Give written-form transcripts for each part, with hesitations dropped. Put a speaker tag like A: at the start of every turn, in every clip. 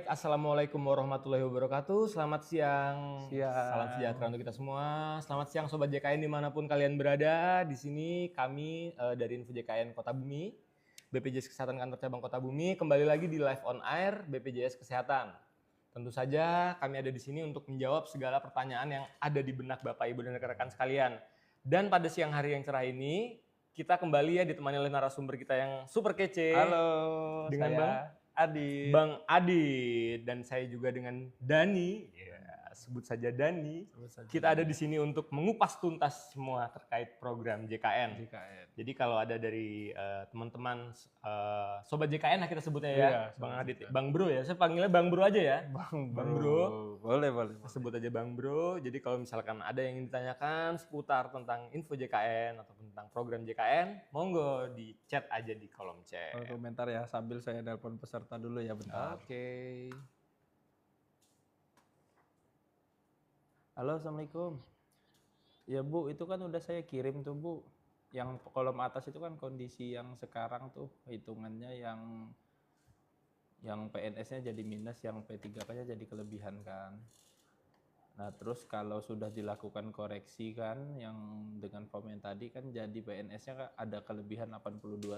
A: Baik, Assalamualaikum warahmatullahi wabarakatuh. Selamat siang. Salam sejahtera untuk kita semua. Selamat siang Sobat JKN dimanapun kalian berada. Di sini kami dari Info JKN Kota Bumi, BPJS Kesehatan Kantor Cabang Kota Bumi, kembali lagi di live on air BPJS Kesehatan. Tentu saja kami ada di sini untuk menjawab segala pertanyaan yang ada di benak Bapak, Ibu, dan rekan-rekan sekalian. Dan pada siang hari yang cerah ini, kita kembali ya ditemani oleh narasumber kita yang super kece.
B: Halo,
A: dengan
B: saya
A: Bang
B: Adit.
A: Bang Adit, dan saya juga dengan Dani. Sebut saja Dani. Kita ada di sini untuk mengupas tuntas semua terkait program JKN. Jadi kalau ada dari teman-teman Sobat JKN lah kita sebutnya ya, Bang Adit, Bang Bro ya. Saya panggilnya Bang Bro aja ya. Bang Bro.
B: Boleh.
A: Sebut aja Bang Bro. Jadi kalau misalkan ada yang ingin ditanyakan seputar tentang info JKN atau tentang program JKN, monggo di chat aja di kolom chat.
B: Komentar ya sambil saya nelpon peserta dulu ya bentar.
A: Oke.
B: Halo, Assalamualaikum. Ya Bu, itu kan udah saya kirim tuh Bu. Yang kolom atas itu kan kondisi yang sekarang tuh hitungannya yang PNS-nya jadi minus, yang P3K-nya jadi kelebihan kan. Nah terus kalau sudah dilakukan koreksi kan yang dengan form yang tadi kan jadi PNS-nya ada kelebihan 82.000,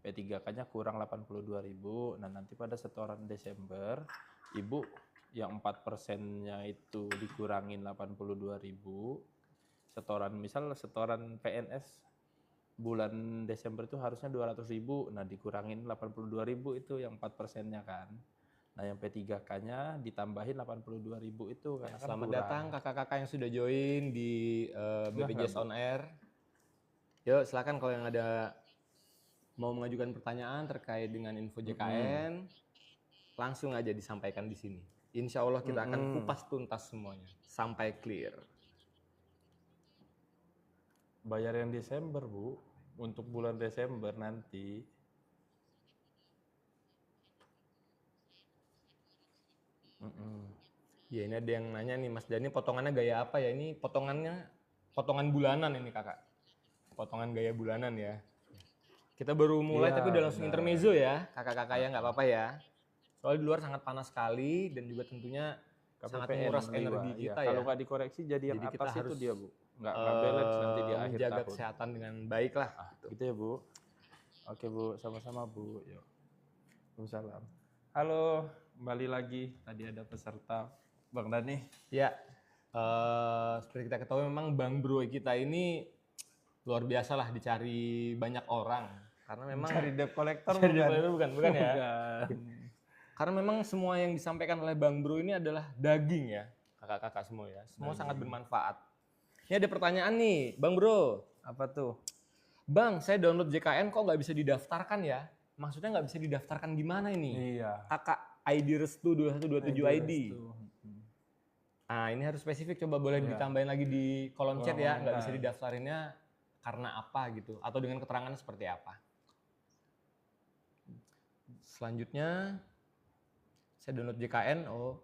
B: P3K-nya kurang 82.000. Nah nanti pada setoran Desember Ibu yang 4%-nya itu dikurangin 82.000, setoran PNS bulan Desember itu harusnya 200.000, nah dikurangin 82.000 itu yang 4%-nya kan. Nah yang P3K-nya ditambahin 82.000 itu karena kan
A: Selamat
B: kurang.
A: datang kakak-kakak yang sudah join di BPJS On Air. Yuk silakan kalau yang ada mau mengajukan pertanyaan terkait dengan info JKN, langsung aja disampaikan di sini. Insya Allah kita akan kupas tuntas semuanya sampai clear.
B: Bayar yang Desember Bu, untuk bulan Desember nanti.
A: Ya ini ada yang nanya nih Mas Dani, potongannya gaya apa ya? Ini potongan bulanan ini kakak. Potongan gaya bulanan ya. Kita baru mulai tapi udah langsung intermezzo ya kakak-kakak ya, nggak apa-apa ya. Soalnya di luar sangat panas sekali dan juga tentunya sangat menguras energi kita ya.
B: Kalau nggak dikoreksi jadi yang
A: kita
B: atas itu
A: harus
B: dia Bu. Nggak balance nanti di akhir
A: menjaga
B: tahun.
A: kesehatan dengan baik lah.
B: Gitu ya Bu. Oke Bu, sama-sama Bu. Yuk. Waalaikumsalam. Halo, kembali lagi. Tadi ada peserta Bang Dani.
A: Ya, seperti kita ketahui memang Bang Bro kita ini luar biasa lah dicari banyak orang. Karena memang
B: Cari debt collector
A: bukan ya. Karena memang semua yang disampaikan oleh Bang Bro ini adalah daging ya, kakak-kakak semua ya. Semua sangat bermanfaat. Ini ada pertanyaan nih, Bang Bro.
B: Apa tuh?
A: Bang, saya download JKN kok nggak bisa didaftarkan ya? Maksudnya nggak bisa didaftarkan gimana ini?
B: Iya.
A: Kakak ID Restu 2127 ID. Nah ini harus spesifik, coba boleh ditambahin lagi di kolom chat ya. Nggak bisa didaftarinnya karena apa gitu? Atau dengan keterangan seperti apa? Selanjutnya, saya download JKN. Oh,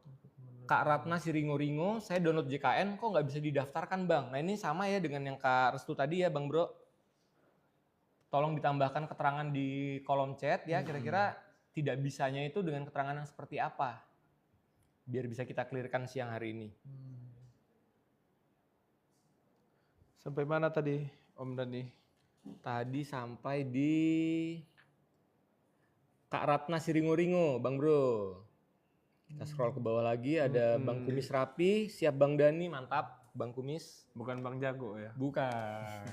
A: Kak Ratna Siringo-Ringo, saya download JKN kok nggak bisa didaftarkan Bang? Nah ini sama ya dengan yang Kak Restu tadi ya Bang Bro. Tolong ditambahkan keterangan di kolom chat ya, kira-kira tidak bisanya itu dengan keterangan yang seperti apa? Biar bisa kita clearkan siang hari ini.
B: Sampai mana tadi Om Dani?
A: Tadi sampai di Kak Ratna Siringo-Ringo, Bang Bro. Kita scroll ke bawah lagi, ada Bang Kumis Rapi, siap Bang Dani, mantap Bang Kumis.
B: Bukan Bang Jago ya?
A: Bukan.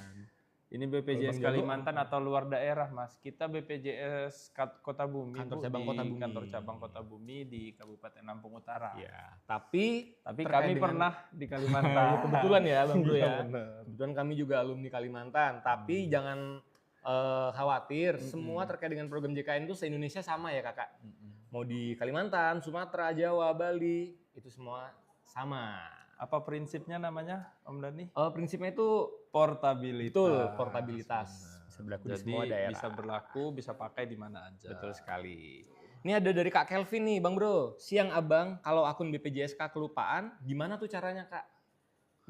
B: Ini BPJS Kalimantan atau luar daerah Mas. Kita BPJS Kota Bumi,
A: Kantor
B: Cabang Kota Bumi di Kabupaten Lampung Utara.
A: Ya, tapi
B: kami pernah di Kalimantan.
A: Kebetulan ya Bang Bro ya. Kebetulan kami juga alumni Kalimantan, tapi jangan khawatir, semua terkait dengan program JKN itu se-Indonesia sama ya kakak. Mau di Kalimantan, Sumatera, Jawa, Bali, itu semua sama.
B: Apa prinsipnya namanya Om Dani?
A: Prinsipnya itu
B: portabilitas.
A: Betul, portabilitas. Bisa berlaku di semua daerah.
B: Bisa berlaku, bisa pakai di mana aja.
A: Betul sekali. Ini ada dari Kak Kelvin nih Bang Bro. Siang Abang, kalau akun BPJSK kelupaan, gimana tuh caranya Kak?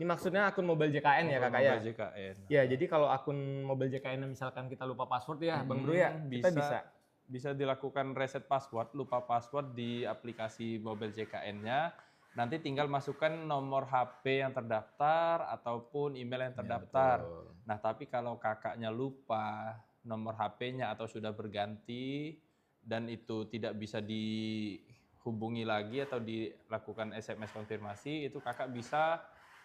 A: Ini maksudnya akun mobile JKN ya kakak ya?
B: Mobile JKN.
A: Ya, jadi kalau akun mobile JKN misalkan kita lupa password ya Bang Bro ya, kita bisa
B: bisa dilakukan reset password, lupa password di aplikasi Mobile JKN-nya. Nanti tinggal masukkan nomor HP yang terdaftar ataupun email yang terdaftar. Nah, tapi kalau kakaknya lupa nomor HP-nya atau sudah berganti dan itu tidak bisa dihubungi lagi atau dilakukan SMS konfirmasi, itu kakak bisa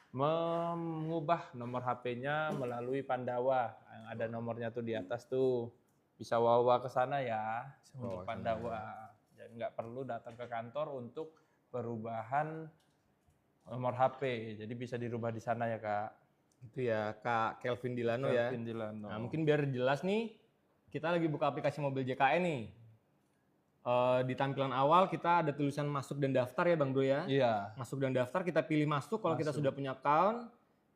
B: mengubah nomor HP-nya melalui Pandawa. Yang ada nomornya tuh di atas tuh. Bisa wawa ke sana ya untuk Pandawa. Jadi nggak perlu datang ke kantor untuk perubahan nomor HP, jadi bisa dirubah di sana ya Kak.
A: Itu ya Kak Kelvin Dilano ya.
B: Kelvin Dilano.
A: Nah mungkin biar jelas nih, kita lagi buka aplikasi Mobile JKN nih. Di tampilan awal kita ada tulisan masuk dan daftar ya Bang Bro ya.
B: Iya.
A: Masuk dan daftar, kita pilih masuk kalau kita sudah punya account.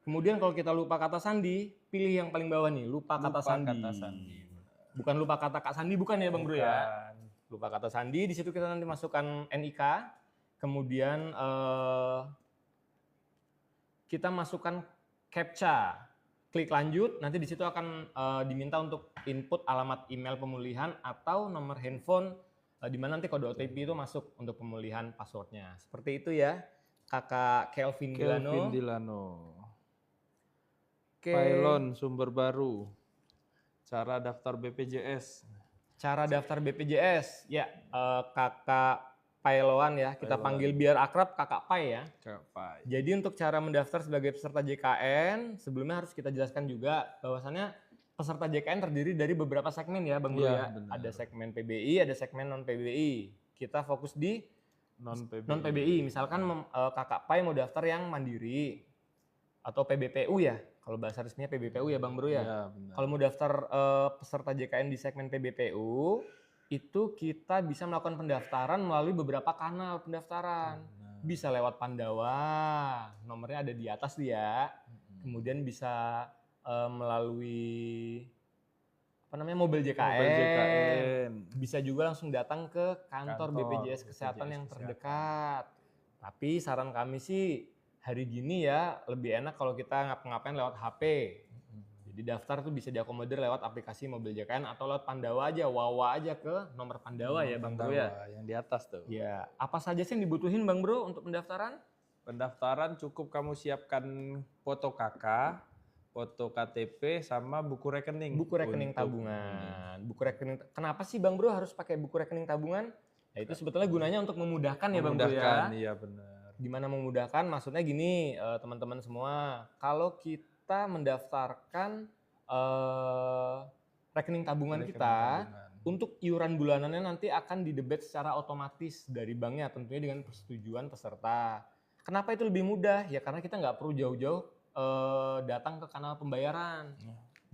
A: Kemudian kalau kita lupa kata sandi, pilih yang paling bawah nih, lupa kata sandi. Bukan lupa kata Kak Sandi, bukan ya Bang Bro ya. Lupa kata sandi, di situ kita nanti masukkan NIK. Kemudian kita masukkan CAPTCHA, klik lanjut, nanti di situ akan diminta untuk input alamat email pemulihan atau nomor handphone, di mana nanti kode OTP itu masuk untuk pemulihan passwordnya. Seperti itu ya, Kakak Kelvin
B: Dilano. Pylon sumber baru, cara daftar BPJS.
A: Cara daftar BPJS, ya Kakak Pailoan ya, kita panggil biar akrab Kakak Pai ya.
B: Kakak Pai.
A: Jadi untuk cara mendaftar sebagai peserta JKN, sebelumnya harus kita jelaskan juga bahwasannya peserta JKN terdiri dari beberapa segmen ya Bang Bro ya. Ada segmen PBI, ada segmen non-PBI. Kita fokus di non-PBI. Misalkan Kakak Pai mau daftar yang mandiri atau PBPU ya. Kalau bahasa resminya PBPU ya Bang Bro ya. Kalau mau daftar peserta JKN di segmen PBPU, itu kita bisa melakukan pendaftaran melalui beberapa kanal pendaftaran. Bisa lewat Pandawa, nomornya ada di atas dia. Kemudian bisa melalui Mobile JKN. Bisa juga langsung datang ke kantor BPJS Kesehatan yang terdekat. Tapi saran kami sih hari gini ya lebih enak kalau kita ngapa-ngapain lewat HP. Jadi daftar tuh bisa diakomodir lewat aplikasi Mobile JKN atau lewat Pandawa aja, wawa aja ke nomor Pandawa ya Bang Bro ya.
B: Yang di atas tuh.
A: Ya, apa saja sih yang dibutuhin Bang Bro untuk pendaftaran?
B: Pendaftaran cukup kamu siapkan foto kakak, foto KTP sama buku rekening.
A: Buku rekening tabungan. Buku rekening. Kenapa sih Bang Bro harus pakai buku rekening tabungan? Ya itu sebetulnya gunanya untuk memudahkan ya Bang Bro ya.
B: Iya benar.
A: Gimana memudahkan? Maksudnya gini teman-teman semua, kalau kita mendaftarkan rekening tabungan kita, untuk iuran bulanannya nanti akan didebet secara otomatis dari banknya, tentunya dengan persetujuan peserta. Kenapa itu lebih mudah? Ya karena kita nggak perlu jauh-jauh datang ke kanal pembayaran.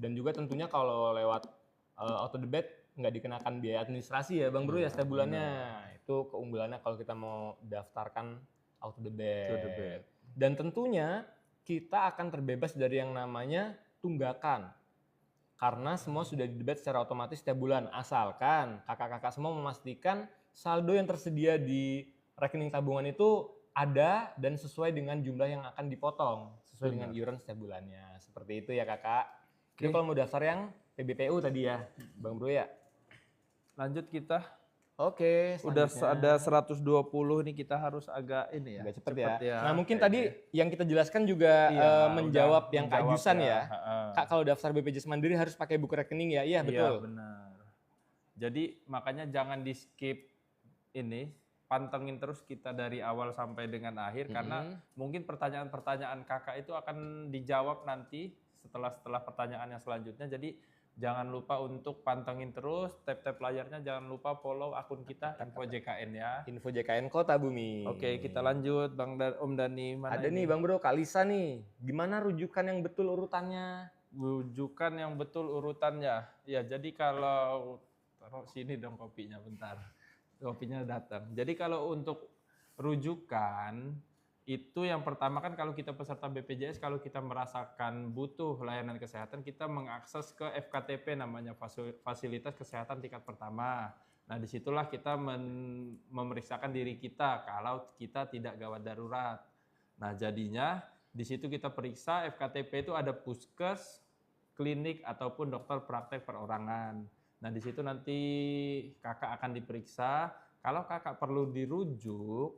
A: Dan juga tentunya kalau lewat auto debit nggak dikenakan biaya administrasi ya Bang Bro ya setiap bulannya. Itu keunggulannya kalau kita mau daftarkan auto debit. Dan tentunya kita akan terbebas dari yang namanya tunggakan. Karena semua sudah didebet secara otomatis setiap bulan. Asalkan kakak-kakak semua memastikan saldo yang tersedia di rekening tabungan itu ada dan sesuai dengan jumlah yang akan dipotong. Sesuai dengan iuran setiap bulannya. Seperti itu ya kakak. Jadi kalau mau daftar yang PBPU tadi ya Bang Bro ya.
B: Lanjut kita.
A: Oke,
B: udah ada 120 nih, kita harus agak ini ya.
A: Agak cepet ya. Nah mungkin tadi yang kita jelaskan juga menjawab yang Kak Jusan ya. Kak kalau daftar BPJS Mandiri harus pakai buku rekening ya? Iya betul.
B: Iya benar. Jadi makanya jangan di skip ini, pantengin terus kita dari awal sampai dengan akhir. Karena mungkin pertanyaan-pertanyaan kakak itu akan dijawab nanti setelah pertanyaan yang selanjutnya. Jadi jangan lupa untuk pantengin terus, tap-tap layarnya, jangan lupa follow akun kita Info JKN ya.
A: Info JKN Kota Bumi.
B: Oke, kita lanjut Om Dani.
A: Mana ada ini? Nih Bang Bro, Kak Lisa nih. Gimana rujukan yang betul urutannya?
B: Rujukan yang betul urutannya. Ya, jadi kalau taruh sini dong kopinya bentar. Kopinya datang. Jadi kalau untuk rujukan itu yang pertama kan kalau kita peserta BPJS, kalau kita merasakan butuh layanan kesehatan, kita mengakses ke FKTP namanya, fasilitas kesehatan tingkat pertama. Nah disitulah kita memeriksakan diri kita kalau kita tidak gawat darurat. Nah jadinya di situ kita periksa FKTP itu ada puskes, klinik ataupun dokter praktek perorangan. Nah, di situ nanti kakak akan diperiksa. Kalau kakak perlu dirujuk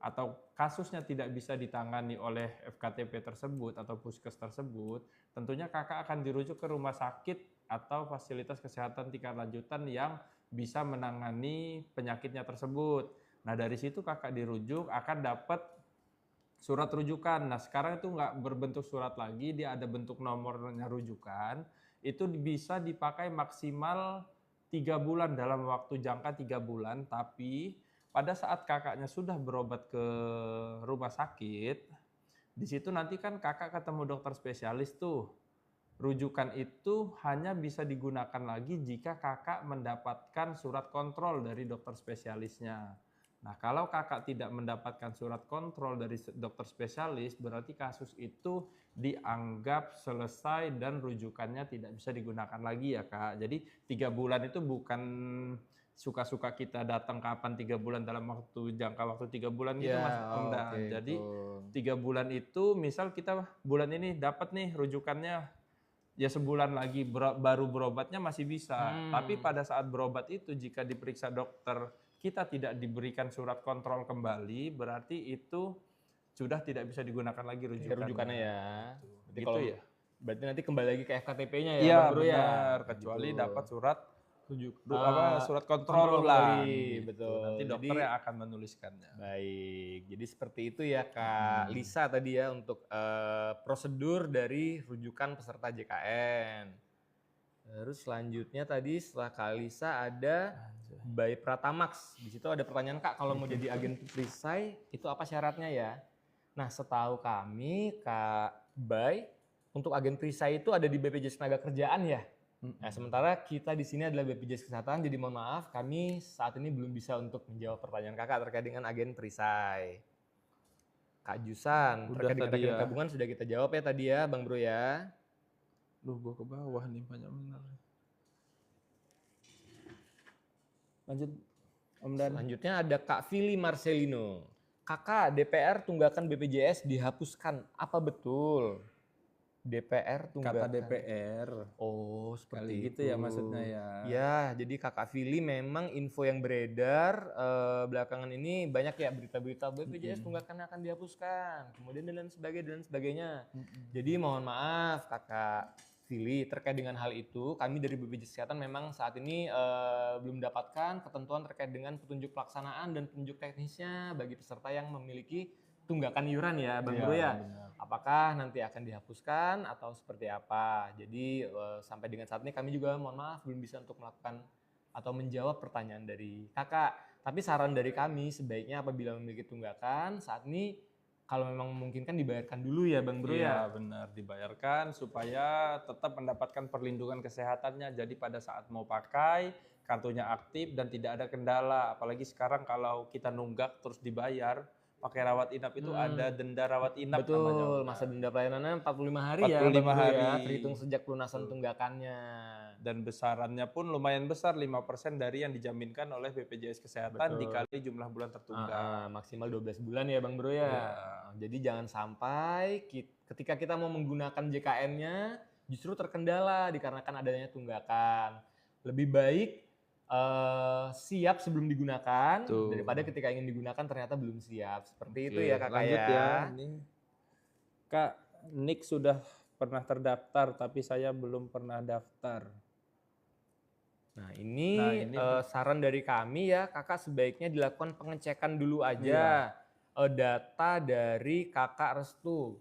B: atau kasusnya tidak bisa ditangani oleh FKTP tersebut atau puskes tersebut, tentunya kakak akan dirujuk ke rumah sakit atau fasilitas kesehatan tingkat lanjutan yang bisa menangani penyakitnya tersebut. Nah, dari situ kakak dirujuk akan dapat surat rujukan. Nah, sekarang itu nggak berbentuk surat lagi, dia ada bentuk nomornya rujukan. Itu bisa dipakai maksimal 3 bulan dalam waktu jangka 3 bulan, tapi pada saat kakaknya sudah berobat ke rumah sakit, di situ nanti kan kakak ketemu dokter spesialis tuh. Rujukan itu hanya bisa digunakan lagi jika kakak mendapatkan surat kontrol dari dokter spesialisnya. Nah, kalau kakak tidak mendapatkan surat kontrol dari dokter spesialis, berarti kasus itu dianggap selesai dan rujukannya tidak bisa digunakan lagi ya Kak. Jadi 3 bulan itu bukan suka-suka kita datang kapan 3 bulan dalam jangka waktu 3 bulan gitu Mas Omdan. Jadi 3 bulan itu misal kita bulan ini dapat nih rujukannya, ya sebulan lagi baru berobatnya masih bisa. Tapi pada saat berobat itu jika diperiksa dokter kita tidak diberikan surat kontrol kembali, berarti itu sudah tidak bisa digunakan lagi rujukannya
A: ya.
B: Gitu kalau, ya.
A: Berarti nanti kembali lagi ke FKTP-nya ya,
B: Iya,
A: Bang Bro
B: benar, kecuali
A: gitu.
B: dapat surat surat kontrol ulang. Gitu.
A: Betul.
B: Nanti dokter yang akan menuliskannya.
A: Baik, jadi seperti itu ya Kak Lisa tadi ya untuk prosedur dari rujukan peserta JKN. Terus selanjutnya tadi setelah Kak Lisa ada Bay Pratamax. Di situ ada pertanyaan Kak, kalau mau jadi agen perisai itu apa syaratnya ya? Nah, setahu kami Kak Bay, untuk agen perisai itu ada di BPJS Tenagakerjaan ya. Nah, sementara kita di sini adalah BPJS Kesehatan, jadi mohon maaf kami saat ini belum bisa untuk menjawab pertanyaan Kakak terkait dengan agen perisai. Kak Jusan, terkait dengan agen tabungan sudah kita jawab ya tadi ya, Bang Bro ya.
B: Duh, gue ke bawah nih banyak benar. Lanjut, Om Dan.
A: Selanjutnya ada Kak Fili Marcelino. Kakak, DPR tunggakan BPJS dihapuskan. Apa betul? DPR tunggakan.
B: Kata DPR.
A: Oh, seperti
B: itu ya maksudnya ya.
A: Ya, jadi Kakak Fili memang info yang beredar belakangan ini banyak ya berita-berita BPJS tunggakan akan dihapuskan. Kemudian dan sebagainya. Jadi mohon maaf Kakak Fili, terkait dengan hal itu, kami dari BPJS Kesehatan memang saat ini belum mendapatkan ketentuan terkait dengan petunjuk pelaksanaan dan petunjuk teknisnya bagi peserta yang memiliki tunggakan iuran ya Bang Bro ya. Apakah nanti akan dihapuskan atau seperti apa. Jadi sampai dengan saat ini kami juga mohon maaf belum bisa untuk melakukan atau menjawab pertanyaan dari kakak. Tapi saran dari kami sebaiknya apabila memiliki tunggakan saat ini kalau memang memungkinkan dibayarkan dulu ya Bang Bro ya.
B: Iya benar, dibayarkan supaya tetap mendapatkan perlindungan kesehatannya. Jadi pada saat mau pakai kartunya aktif dan tidak ada kendala. Apalagi sekarang kalau kita nunggak terus dibayar pakai rawat inap itu ada denda rawat inap.
A: Betul, masa denda pelayanannya 45 hari
B: 45
A: ya Bang Bro
B: hari.
A: Ya, terhitung sejak pelunasan tunggakannya.
B: Dan besarannya pun lumayan besar, 5% dari yang dijaminkan oleh BPJS Kesehatan dikali jumlah bulan tertunggak.
A: Maksimal 12 bulan ya Bang Bro ya. Jadi jangan sampai ketika kita mau menggunakan JKN-nya justru terkendala dikarenakan adanya tunggakan. Lebih baik siap sebelum digunakan daripada ketika ingin digunakan ternyata belum siap. Seperti itu ya Kakak.
B: Lanjut ya. Ini. Kak, Nick sudah pernah terdaftar tapi saya belum pernah daftar.
A: Nah ini saran dari kami ya, Kakak sebaiknya dilakukan pengecekan dulu aja data dari Kakak Restu.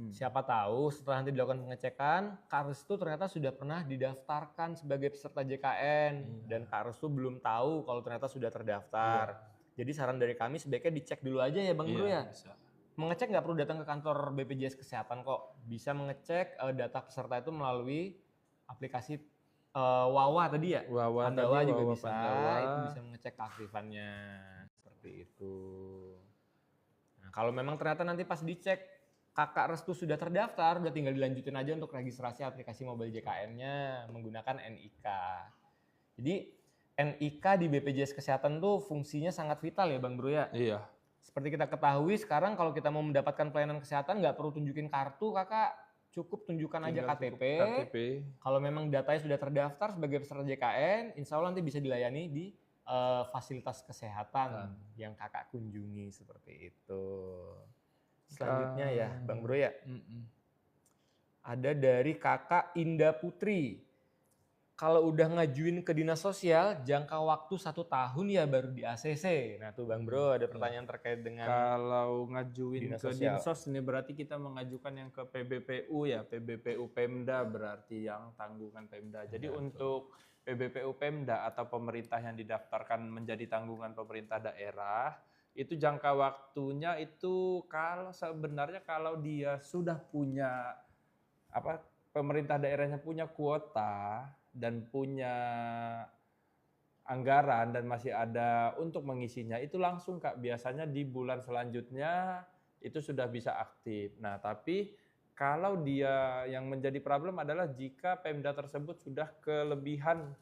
A: Siapa tahu setelah nanti dilakukan pengecekan, Kak Restu ternyata sudah pernah didaftarkan sebagai peserta JKN dan Kak Restu belum tahu kalau ternyata sudah terdaftar. Jadi saran dari kami sebaiknya dicek dulu aja ya Bang Bro ya.
B: Bisa.
A: Mengecek nggak perlu datang ke kantor BPJS Kesehatan kok. Bisa mengecek data peserta itu melalui aplikasi Wawa tadi ya. Pandawa juga bisa. Itu bisa mengecek keaktifannya. Seperti itu. Nah, kalau memang ternyata nanti pas dicek Kakak Restu sudah terdaftar, udah tinggal dilanjutin aja untuk registrasi aplikasi mobile JKN-nya menggunakan NIK. Jadi NIK di BPJS Kesehatan tuh fungsinya sangat vital ya Bang Bro ya.
B: Iya.
A: Seperti kita ketahui sekarang kalau kita mau mendapatkan pelayanan kesehatan nggak perlu tunjukin kartu Kakak, cukup tunjukkan aja
B: Tinggal
A: KTP.
B: KTP.
A: Kalau memang datanya sudah terdaftar sebagai peserta JKN, insya Allah nanti bisa dilayani di fasilitas kesehatan yang kakak kunjungi seperti itu. Selanjutnya ya, Bang Bro ya. Ada dari kakak Indah Putri. Kalau udah ngajuin ke dinas sosial, jangka waktu 1 tahun ya baru di ACC. Nah tuh Bang Bro ada pertanyaan terkait dengan
B: kalau ngajuin
A: dinas
B: ke
A: sosial.
B: Dinsos ini berarti kita mengajukan yang ke PBPU ya, PBPU Pemda berarti yang tanggungan Pemda. Jadi untuk PBPU Pemda atau pemerintah yang didaftarkan menjadi tanggungan pemerintah daerah, itu jangka waktunya itu sebenarnya kalau dia sudah punya pemerintah daerahnya punya kuota dan punya anggaran dan masih ada untuk mengisinya, itu langsung Kak, biasanya di bulan selanjutnya itu sudah bisa aktif. Nah tapi kalau dia yang menjadi problem adalah jika Pemda tersebut sudah kelebihan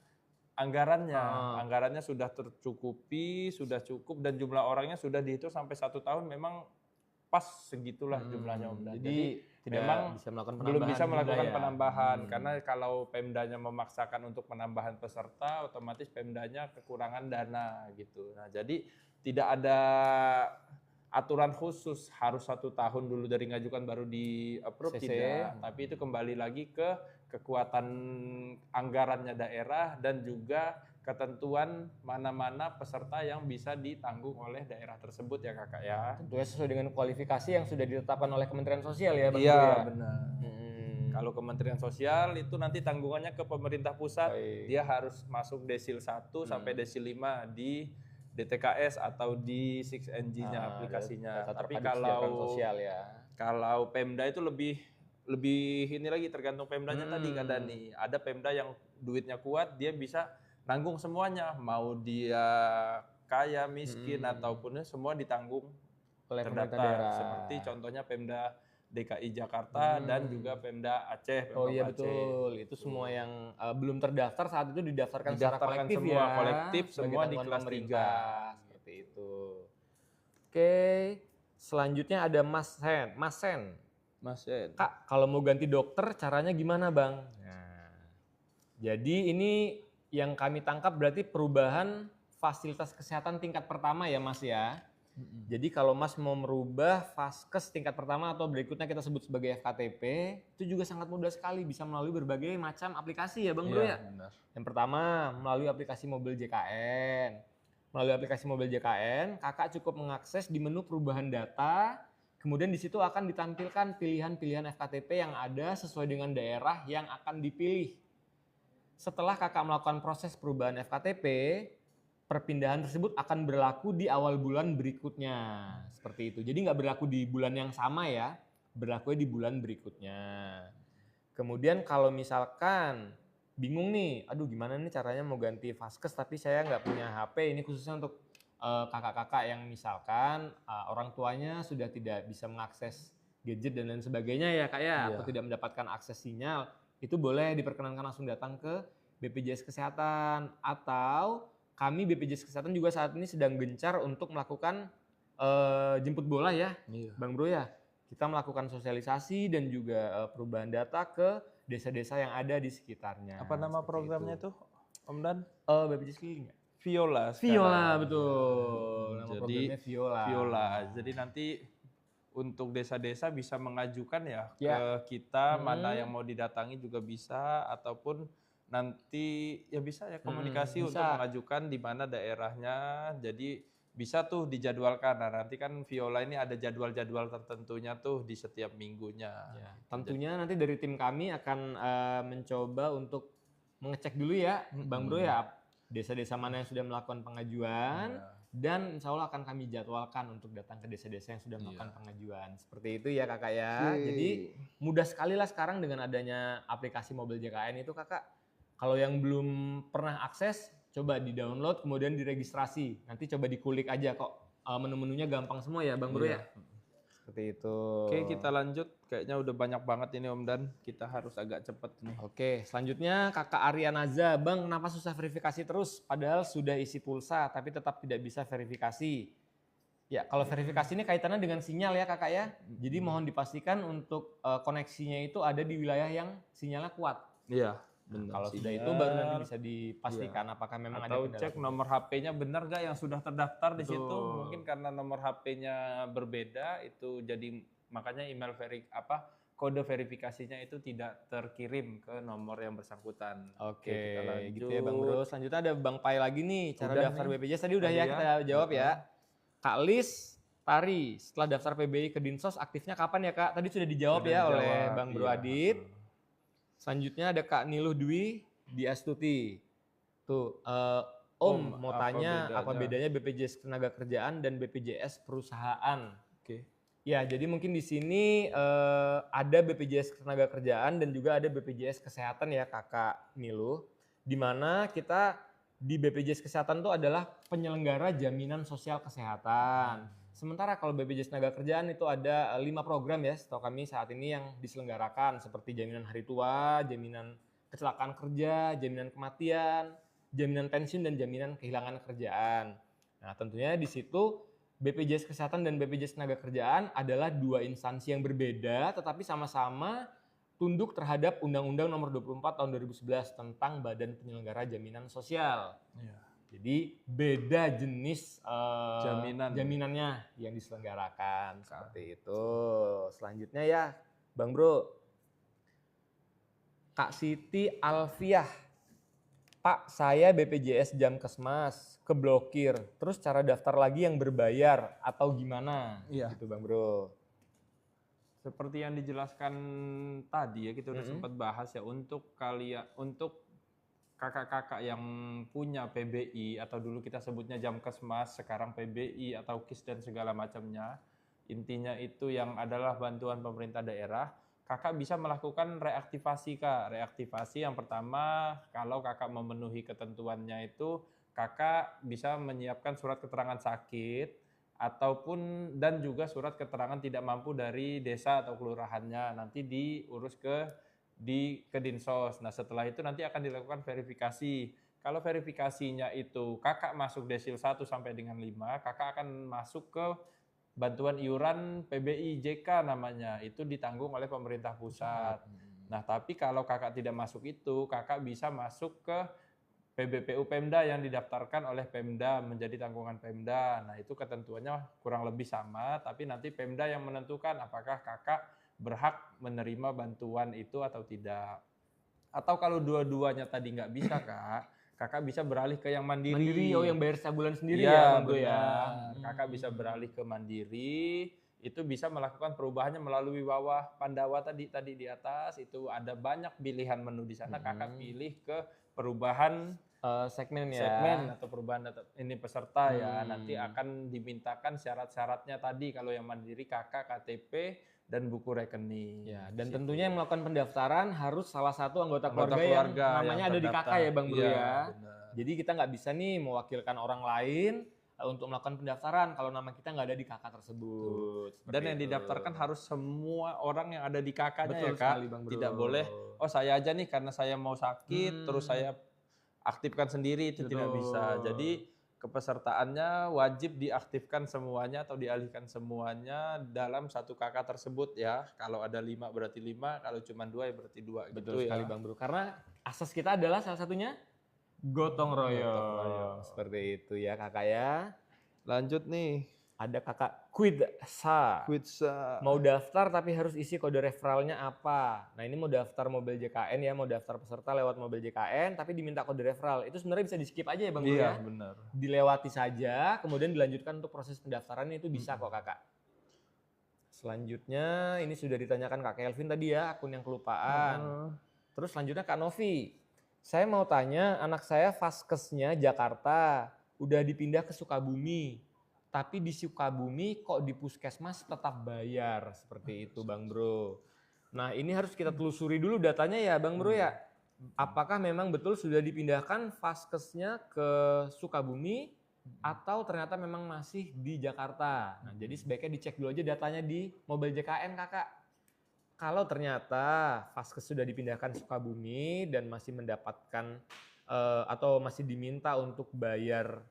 B: anggarannya sudah tercukupi, sudah cukup dan jumlah orangnya sudah dihitung sampai 1 tahun memang pas segitulah jumlahnya Om Dan. Jadi memang belum bisa melakukan penambahan karena kalau Pemdanya memaksakan untuk penambahan peserta, otomatis Pemdanya kekurangan dana gitu. Nah jadi tidak ada aturan khusus harus 1 tahun dulu dari ngajukan baru di approve, tidak. Tapi itu kembali lagi ke kekuatan anggarannya daerah dan juga ketentuan mana-mana peserta yang bisa ditanggung oleh daerah tersebut ya kakak ya.
A: Tentunya sesuai dengan kualifikasi yang sudah ditetapkan oleh Kementerian Sosial ya Bang.
B: Iya benar. Kalau Kementerian Sosial itu nanti tanggungannya ke pemerintah pusat, dia harus masuk desil 1 sampai desil 5 di DTKS atau di 6NG-nya aplikasinya. Tapi kalau Pemda itu lebih ini lagi tergantung Pemdanya tadi kan Dani. Ada Pemda yang duitnya kuat, dia bisa nanggung semuanya, mau dia kaya, miskin ataupun semua ditanggung
A: oleh
B: pemerintah daerah. Seperti contohnya Pemda DKI Jakarta dan juga Pemda Aceh.
A: Oh iya betul, itu semua yang belum terdaftar saat itu didaftarkan secara kolektif
B: semua
A: ya.
B: Kolektif semua di kelas 3.
A: Seperti itu. Oke, selanjutnya ada Mas Sen. Kak, kalau mau ganti dokter caranya gimana Bang? Nah, jadi ini yang kami tangkap berarti perubahan fasilitas kesehatan tingkat pertama ya Mas ya. Jadi kalau Mas mau merubah Vaskes tingkat pertama atau berikutnya kita sebut sebagai FKTP, itu juga sangat mudah sekali, bisa melalui berbagai macam aplikasi ya Bang Bro ya. Benar. Yang pertama melalui aplikasi mobil JKN. Melalui aplikasi mobil JKN, kakak cukup mengakses di menu perubahan data, kemudian di situ akan ditampilkan pilihan-pilihan FKTP yang ada sesuai dengan daerah yang akan dipilih. Setelah kakak melakukan proses perubahan FKTP, perpindahan tersebut akan berlaku di awal bulan berikutnya. Seperti itu. Jadi nggak berlaku di bulan yang sama ya, berlaku di bulan berikutnya. Kemudian kalau misalkan bingung nih, aduh gimana nih caranya mau ganti Vaskes tapi saya nggak punya HP, ini khususnya untuk kakak-kakak yang misalkan orang tuanya sudah tidak bisa mengakses gadget dan lain sebagainya ya Kak ya, atau tidak mendapatkan akses sinyal, itu boleh diperkenankan langsung datang ke BPJS Kesehatan, atau kami BPJS Kesehatan juga saat ini sedang gencar untuk melakukan jemput bola ya, Bang Bro ya. Kita melakukan sosialisasi dan juga perubahan data ke desa-desa yang ada di sekitarnya.
B: Apa nama programnya tuh, Om Dan?
A: BPJS Keliling ya? Viola, betul. Nama programnya Viola.
B: Jadi nanti untuk desa-desa bisa mengajukan ya ke kita, mana yang mau didatangi juga bisa, ataupun nanti ya bisa ya komunikasi untuk mengajukan di mana daerahnya. Jadi bisa tuh dijadwalkan. Nah nanti kan Viola ini ada jadwal-jadwal tertentunya tuh di setiap minggunya.
A: Ya, tentunya nanti dari tim kami akan mencoba untuk mengecek dulu ya Bang Bro ya, desa-desa mana yang sudah melakukan pengajuan, dan insya Allah akan kami jadwalkan untuk datang ke desa-desa yang sudah melakukan pengajuan. Seperti itu ya kakak ya. Jadi mudah sekali lah sekarang dengan adanya aplikasi mobil JKN itu kakak. Kalau yang belum pernah akses, coba di-download kemudian diregistrasi. Nanti coba dikulik aja kok. Menu-menunya gampang semua ya Bang Bro ya. Seperti itu.
B: Oke, kita lanjut. Kayaknya udah banyak banget ini Om Dan. Kita harus agak cepet nih.
A: Oke, selanjutnya Kakak Arianaza. Bang, kenapa susah verifikasi terus? Padahal sudah isi pulsa tapi tetap tidak bisa verifikasi. Ya, kalau verifikasi ini kaitannya dengan sinyal ya kakak ya. Jadi mohon dipastikan untuk koneksinya itu ada di wilayah yang sinyalnya kuat.
B: Iya,
A: Nah, kalau sudah itu baru nanti bisa dipastikan apakah memang ada
B: atau
A: kendala.
B: cek nomor HP-nya benar nggak yang sudah terdaftar di situ.
A: Betul.
B: Mungkin karena nomor HP-nya berbeda itu jadi makanya kode verifikasinya itu tidak terkirim ke nomor yang bersangkutan.
A: Oke,
B: kita lanjut.
A: gitu ya Bang Bro. Selanjutnya ada Bang Pai lagi nih, cara
B: Udah
A: daftar
B: nih.
A: BPJS tadi udah ya kita jawab ya. Kak Lis Tari, setelah daftar PBI ke Dinsos aktifnya kapan ya Kak? Tadi sudah dijawab ya oleh Bang Bro Adit. Selanjutnya ada Kak Niluh Dwi di Astuti. Tuh, Om mau tanya apa bedanya BPJS Ketenagakerjaan dan BPJS Perusahaan?
B: Oke.
A: Ya, jadi mungkin di sini ada BPJS Ketenagakerjaan dan juga ada BPJS Kesehatan ya Kakak Niluh. Di mana kita di BPJS Kesehatan itu adalah penyelenggara jaminan sosial kesehatan. Sementara kalau BPJS Ketenagakerjaan itu ada 5 program ya setahu kami saat ini yang diselenggarakan seperti jaminan hari tua, jaminan kecelakaan kerja, jaminan kematian, jaminan pensiun dan jaminan kehilangan kerjaan. Nah, tentunya di situ BPJS Kesehatan dan BPJS Ketenagakerjaan adalah dua instansi yang berbeda tetapi sama-sama tunduk terhadap Undang-Undang Nomor 24 Tahun 2011 tentang Badan Penyelenggara Jaminan Sosial. Ya. Jadi beda jenis jaminannya yang diselenggarakan seperti itu. Selanjutnya ya, Bang Bro. Kak Siti Alfiah. Pak, saya BPJS Jamkesmas keblokir. Terus cara daftar lagi yang berbayar atau gimana? Iya. Gitu Bang Bro.
B: Seperti yang dijelaskan tadi ya, kita udah sempat bahas ya, untuk kakak-kakak yang punya PBI atau dulu kita sebutnya Jamkesmas, sekarang PBI atau KIS dan segala macamnya. Intinya itu yang adalah bantuan pemerintah daerah. Kakak bisa melakukan reaktivasi Kak. Reaktivasi yang pertama, kalau kakak memenuhi ketentuannya itu, kakak bisa menyiapkan surat keterangan sakit ataupun dan juga surat keterangan tidak mampu dari desa atau kelurahannya. Nanti diurus ke Dinsos. Nah, setelah itu nanti akan dilakukan verifikasi. Kalau verifikasinya itu kakak masuk desil 1 sampai dengan 5, kakak akan masuk ke bantuan iuran PBI JK namanya. Itu ditanggung oleh pemerintah pusat. Nah, tapi kalau kakak tidak masuk itu, kakak bisa masuk ke PBPU Pemda yang didaftarkan oleh Pemda menjadi tanggungan Pemda. Nah, itu ketentuannya kurang lebih sama, tapi nanti Pemda yang menentukan apakah kakak berhak menerima bantuan itu atau tidak. Atau kalau dua-duanya tadi nggak bisa Kak, kakak bisa beralih ke yang mandiri.
A: Mandiri, yang bayar setiap bulan sendiri ya Bang Bro ya.
B: Kakak bisa beralih ke mandiri, itu bisa melakukan perubahannya melalui bawah Pandawa tadi di atas, itu ada banyak pilihan menu di sana. Kakak pilih ke perubahan
A: segmen
B: atau perubahan ini peserta ya. Nanti akan dimintakan syarat-syaratnya tadi. Kalau yang mandiri kakak KTP dan buku rekening.
A: Ya, dan tentunya yang melakukan pendaftaran harus salah satu anggota keluarga yang namanya ada di kakak ya Bang Bro ya. Benar. Jadi kita nggak bisa nih mewakilkan orang lain untuk melakukan pendaftaran kalau nama kita nggak ada di kakak tersebut.
B: Dan yang didaftarkan harus semua orang yang ada di kakaknya.
A: Betul
B: ya Kak.
A: Sekali, Bang Bro.
B: Tidak boleh, oh saya aja nih karena saya mau sakit terus saya aktifkan sendiri, itu tidak bisa. Jadi kepesertaannya wajib diaktifkan semuanya atau dialihkan semuanya dalam satu kakak tersebut ya. Kalau ada 5 berarti 5, kalau cuma 2 ya berarti 2.
A: Betul gitu sekali ya. Bang Bro. Karena asas kita adalah salah satunya gotong royong. Seperti itu ya kakak ya.
B: Lanjut nih.
A: Ada kakak Quidsa. Mau daftar tapi harus isi kode referralnya apa? Nah, ini mau daftar mobil JKN ya, mau daftar peserta lewat mobil JKN tapi diminta kode referral. Itu sebenarnya bisa di-skip aja ya Bang Bro ya. Iya,
B: benar.
A: Dilewati saja, kemudian dilanjutkan untuk proses pendaftaran itu bisa kok kakak. Selanjutnya ini sudah ditanyakan Kak Kelvin tadi ya, akun yang kelupaan. Terus selanjutnya Kak Novi. Saya mau tanya, anak saya vaskesnya Jakarta, udah dipindah ke Sukabumi. Tapi di Sukabumi kok di puskesmas tetap bayar, seperti itu Bang Bro. Nah, ini harus kita telusuri dulu datanya ya Bang Bro ya. Apakah memang betul sudah dipindahkan vaskesnya ke Sukabumi atau ternyata memang masih di Jakarta. Nah, jadi sebaiknya dicek dulu aja datanya di mobil JKN kakak. Kalau ternyata vaskes sudah dipindahkan Sukabumi dan masih mendapatkan atau masih diminta untuk bayar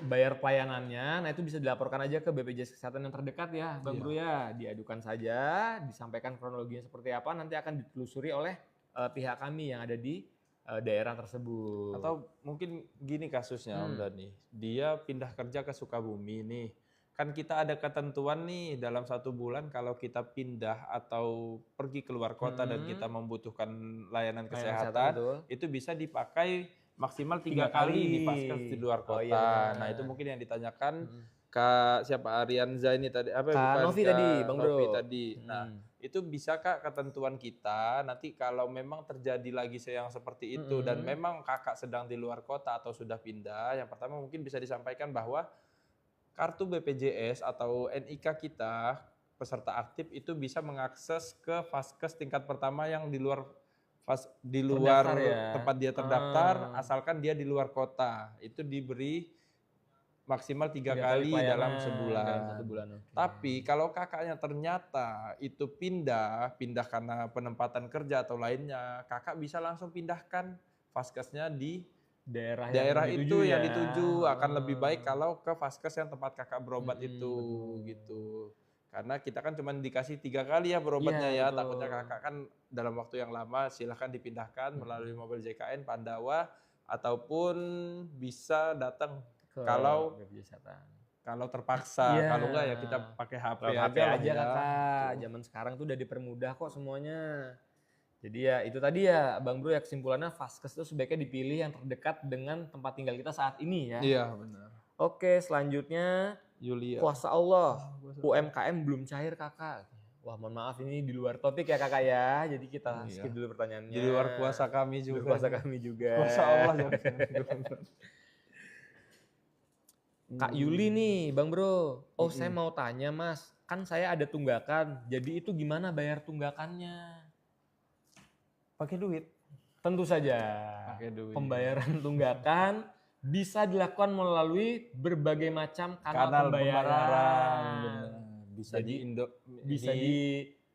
A: bayar pelayanannya, nah itu bisa dilaporkan aja ke BPJS Kesehatan yang terdekat ya Bang Bro ya. Diadukan saja, disampaikan kronologinya seperti apa, nanti akan ditelusuri oleh pihak kami yang ada di daerah tersebut.
B: Atau mungkin gini kasusnya Om Dani, dia pindah kerja ke Sukabumi nih. Kan kita ada ketentuan nih dalam 1 bulan kalau kita pindah atau pergi keluar kota dan kita membutuhkan layanan kesehatan, itu bisa dipakai maksimal 3 kali di vaskes di luar kota. Nah itu mungkin yang ditanyakan Kak siapa Arianza ini tadi apa
A: Kak Novi tadi Bang Bro.
B: Novi tadi. Nah itu bisa Kak ketentuan kita nanti kalau memang terjadi lagi yang seperti itu dan memang Kakak sedang di luar kota atau sudah pindah, yang pertama mungkin bisa disampaikan bahwa kartu BPJS atau NIK kita peserta aktif itu bisa mengakses ke vaskes tingkat pertama yang di luar tempat dia terdaftar, asalkan dia di luar kota. Itu diberi maksimal 3 kali dalam sebulan. Tapi kalau kakaknya ternyata itu pindah karena penempatan kerja atau lainnya, kakak bisa langsung pindahkan vaskesnya di daerah itu yang dituju. Akan lebih baik kalau ke vaskes yang tempat kakak berobat itu gitu. Karena kita kan cuma dikasih 3 kali ya berobatnya ya. Takutnya kakak kan dalam waktu yang lama, silahkan dipindahkan melalui mobil JKN Pandawa ataupun bisa datang kalau terpaksa. Kalau enggak ya kita pakai HP
A: aja kakak. Zaman sekarang tuh udah dipermudah kok semuanya. Jadi ya itu tadi ya Bang Bro ya, kesimpulannya vaskes itu sebaiknya dipilih yang terdekat dengan tempat tinggal kita saat ini ya.
B: Iya benar.
A: Oke, selanjutnya
B: Yulia.
A: Kuasa Allah, UMKM belum cair kakak. Wah mohon maaf ini di luar topik ya kakak ya, jadi kita skip dulu pertanyaannya.
B: Di luar kuasa kami juga.
A: Di luar kuasa kami juga.
B: Kuasa Allah.
A: Kak Yuli nih Bang Bro, saya mau tanya Mas, kan saya ada tunggakan, jadi itu gimana bayar tunggakannya?
B: Pakai duit.
A: Tentu saja.
B: Pakai duit.
A: Pembayaran tunggakan bisa dilakukan melalui berbagai macam kanal pembayaran.
B: Bisa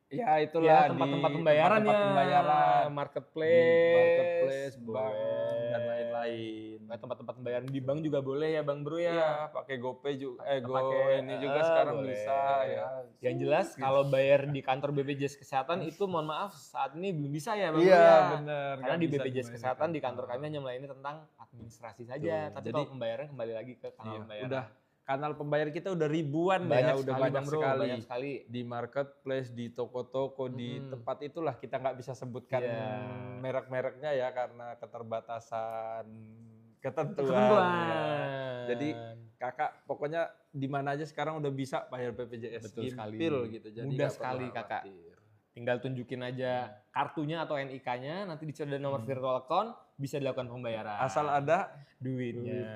A: ya itulah tempat-tempat pembayaran ya, marketplace,
B: bank dan lain-lain.
A: Tempat-tempat pembayaran di bank juga boleh ya Bang Bro ya.
B: Iya, pakai GoPay juga, ini juga sekarang boleh. Bisa ya.
A: Yang jelas kalau bayar di kantor BPJS Kesehatan itu mohon maaf saat ini belum bisa ya Bang
B: Bro ya.
A: Iya
B: benar.
A: Karena di BPJS Kesehatan di kantor kami hanya melayani tentang administrasi saja. Tapi kalau pembayaran kembali lagi ke kanal pembayaran.
B: Udah kanal pembayar kita udah ribuan
A: banyak
B: ya, udah banyak
A: sekali.
B: sekali. Di marketplace, di toko-toko, di tempat itulah kita nggak bisa sebutkan merek-mereknya ya karena keterbatasan ketentuan. Ya. Jadi kakak pokoknya di mana aja sekarang udah bisa bayar BPJS.
A: Betul sekali.
B: Gitu. Jadi
A: mudah sekali kakak. Tinggal tunjukin aja kartunya atau NIK-nya, nanti dicari ada nomor virtual account, bisa dilakukan pembayaran.
B: Asal ada
A: duitnya.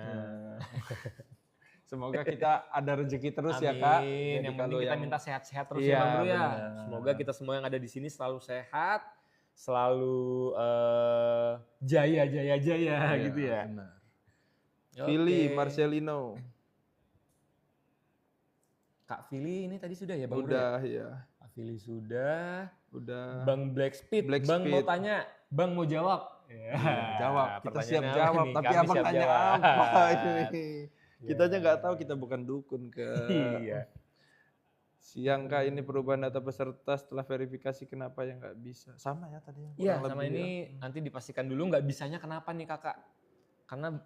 B: Semoga kita ada rezeki terus. Amin. Ya Kak.
A: Jadi yang penting kita minta sehat-sehat terus ya Bang Bro ya. Semoga kita semua yang ada di sini selalu sehat, selalu jaya gitu ya.
B: Benar. Fili Marcelino.
A: Kak Fili ini tadi sudah ya Bang Bro?
B: Udah ya.
A: Kak Fili sudah.
B: Udah.
A: Bang Black Speed. Bang mau tanya, Bang mau jawab.
B: Ya, jawab. Kita siap jawab. Nih? Tapi abang tanya apa ini? Kita aja nggak tahu, kita bukan dukun ke.
A: Iya.
B: Siang Kak, ini perubahan data peserta setelah verifikasi kenapa ya nggak bisa? Sama ya tadi.
A: Iya, sama ini nanti dipastikan dulu nggak bisanya kenapa nih kakak? Karena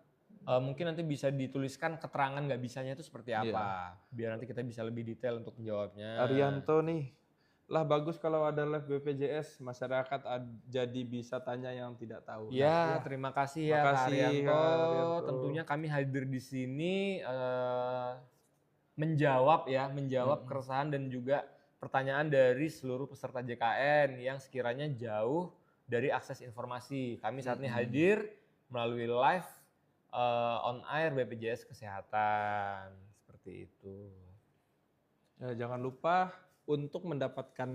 A: mungkin nanti bisa dituliskan keterangan nggak bisanya itu seperti apa. Biar nanti kita bisa lebih detail untuk menjawabnya.
B: Arianto nih. Lah bagus kalau ada live BPJS, masyarakat jadi bisa tanya yang tidak tahu.
A: Ya, terima kasih ya Kak Arianto. Tentunya kami hadir di sini menjawab keresahan dan juga pertanyaan dari seluruh peserta JKN yang sekiranya jauh dari akses informasi. Kami saat ini hadir melalui live on air BPJS Kesehatan. Seperti itu.
B: Ya, jangan lupa untuk mendapatkan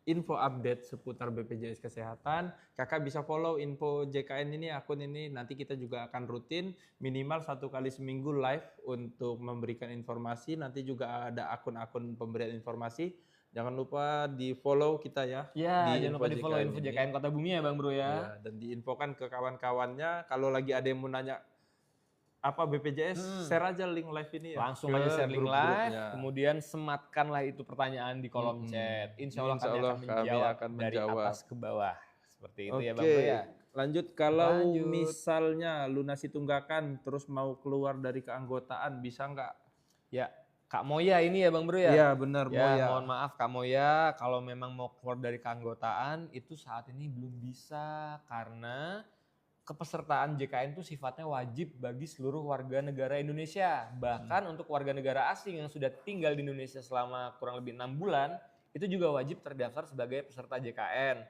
B: info update seputar BPJS Kesehatan, kakak bisa follow info JKN ini, akun ini. Nanti kita juga akan rutin minimal 1 kali seminggu live untuk memberikan informasi. Nanti juga ada akun-akun pemberian informasi. Jangan lupa di follow kita ya.
A: Jangan lupa di follow info JKN Kota Bumi ya Bang Bro ya.
B: Dan diinfokan ke kawan-kawannya. Kalau lagi ada yang mau nanya apa BPJS share aja link live ini ya.
A: Langsung aja share link live,
B: ya.
A: kemudian sematkanlah itu pertanyaan di kolom chat. Insya Allah kami akan menjawab dari atas ke bawah. Seperti itu ya Bang Bro ya.
B: Lanjut, kalau misalnya lunasi tunggakan terus mau keluar dari keanggotaan bisa nggak?
A: Ya, Kak Moya ini ya Bang Bro ya?
B: Iya benar
A: ya,
B: Moya.
A: Mohon maaf Kak Moya, kalau memang mau keluar dari keanggotaan itu saat ini belum bisa karena kepesertaan JKN itu sifatnya wajib bagi seluruh warga negara Indonesia. Bahkan untuk warga negara asing yang sudah tinggal di Indonesia selama kurang lebih 6 bulan, itu juga wajib terdaftar sebagai peserta JKN.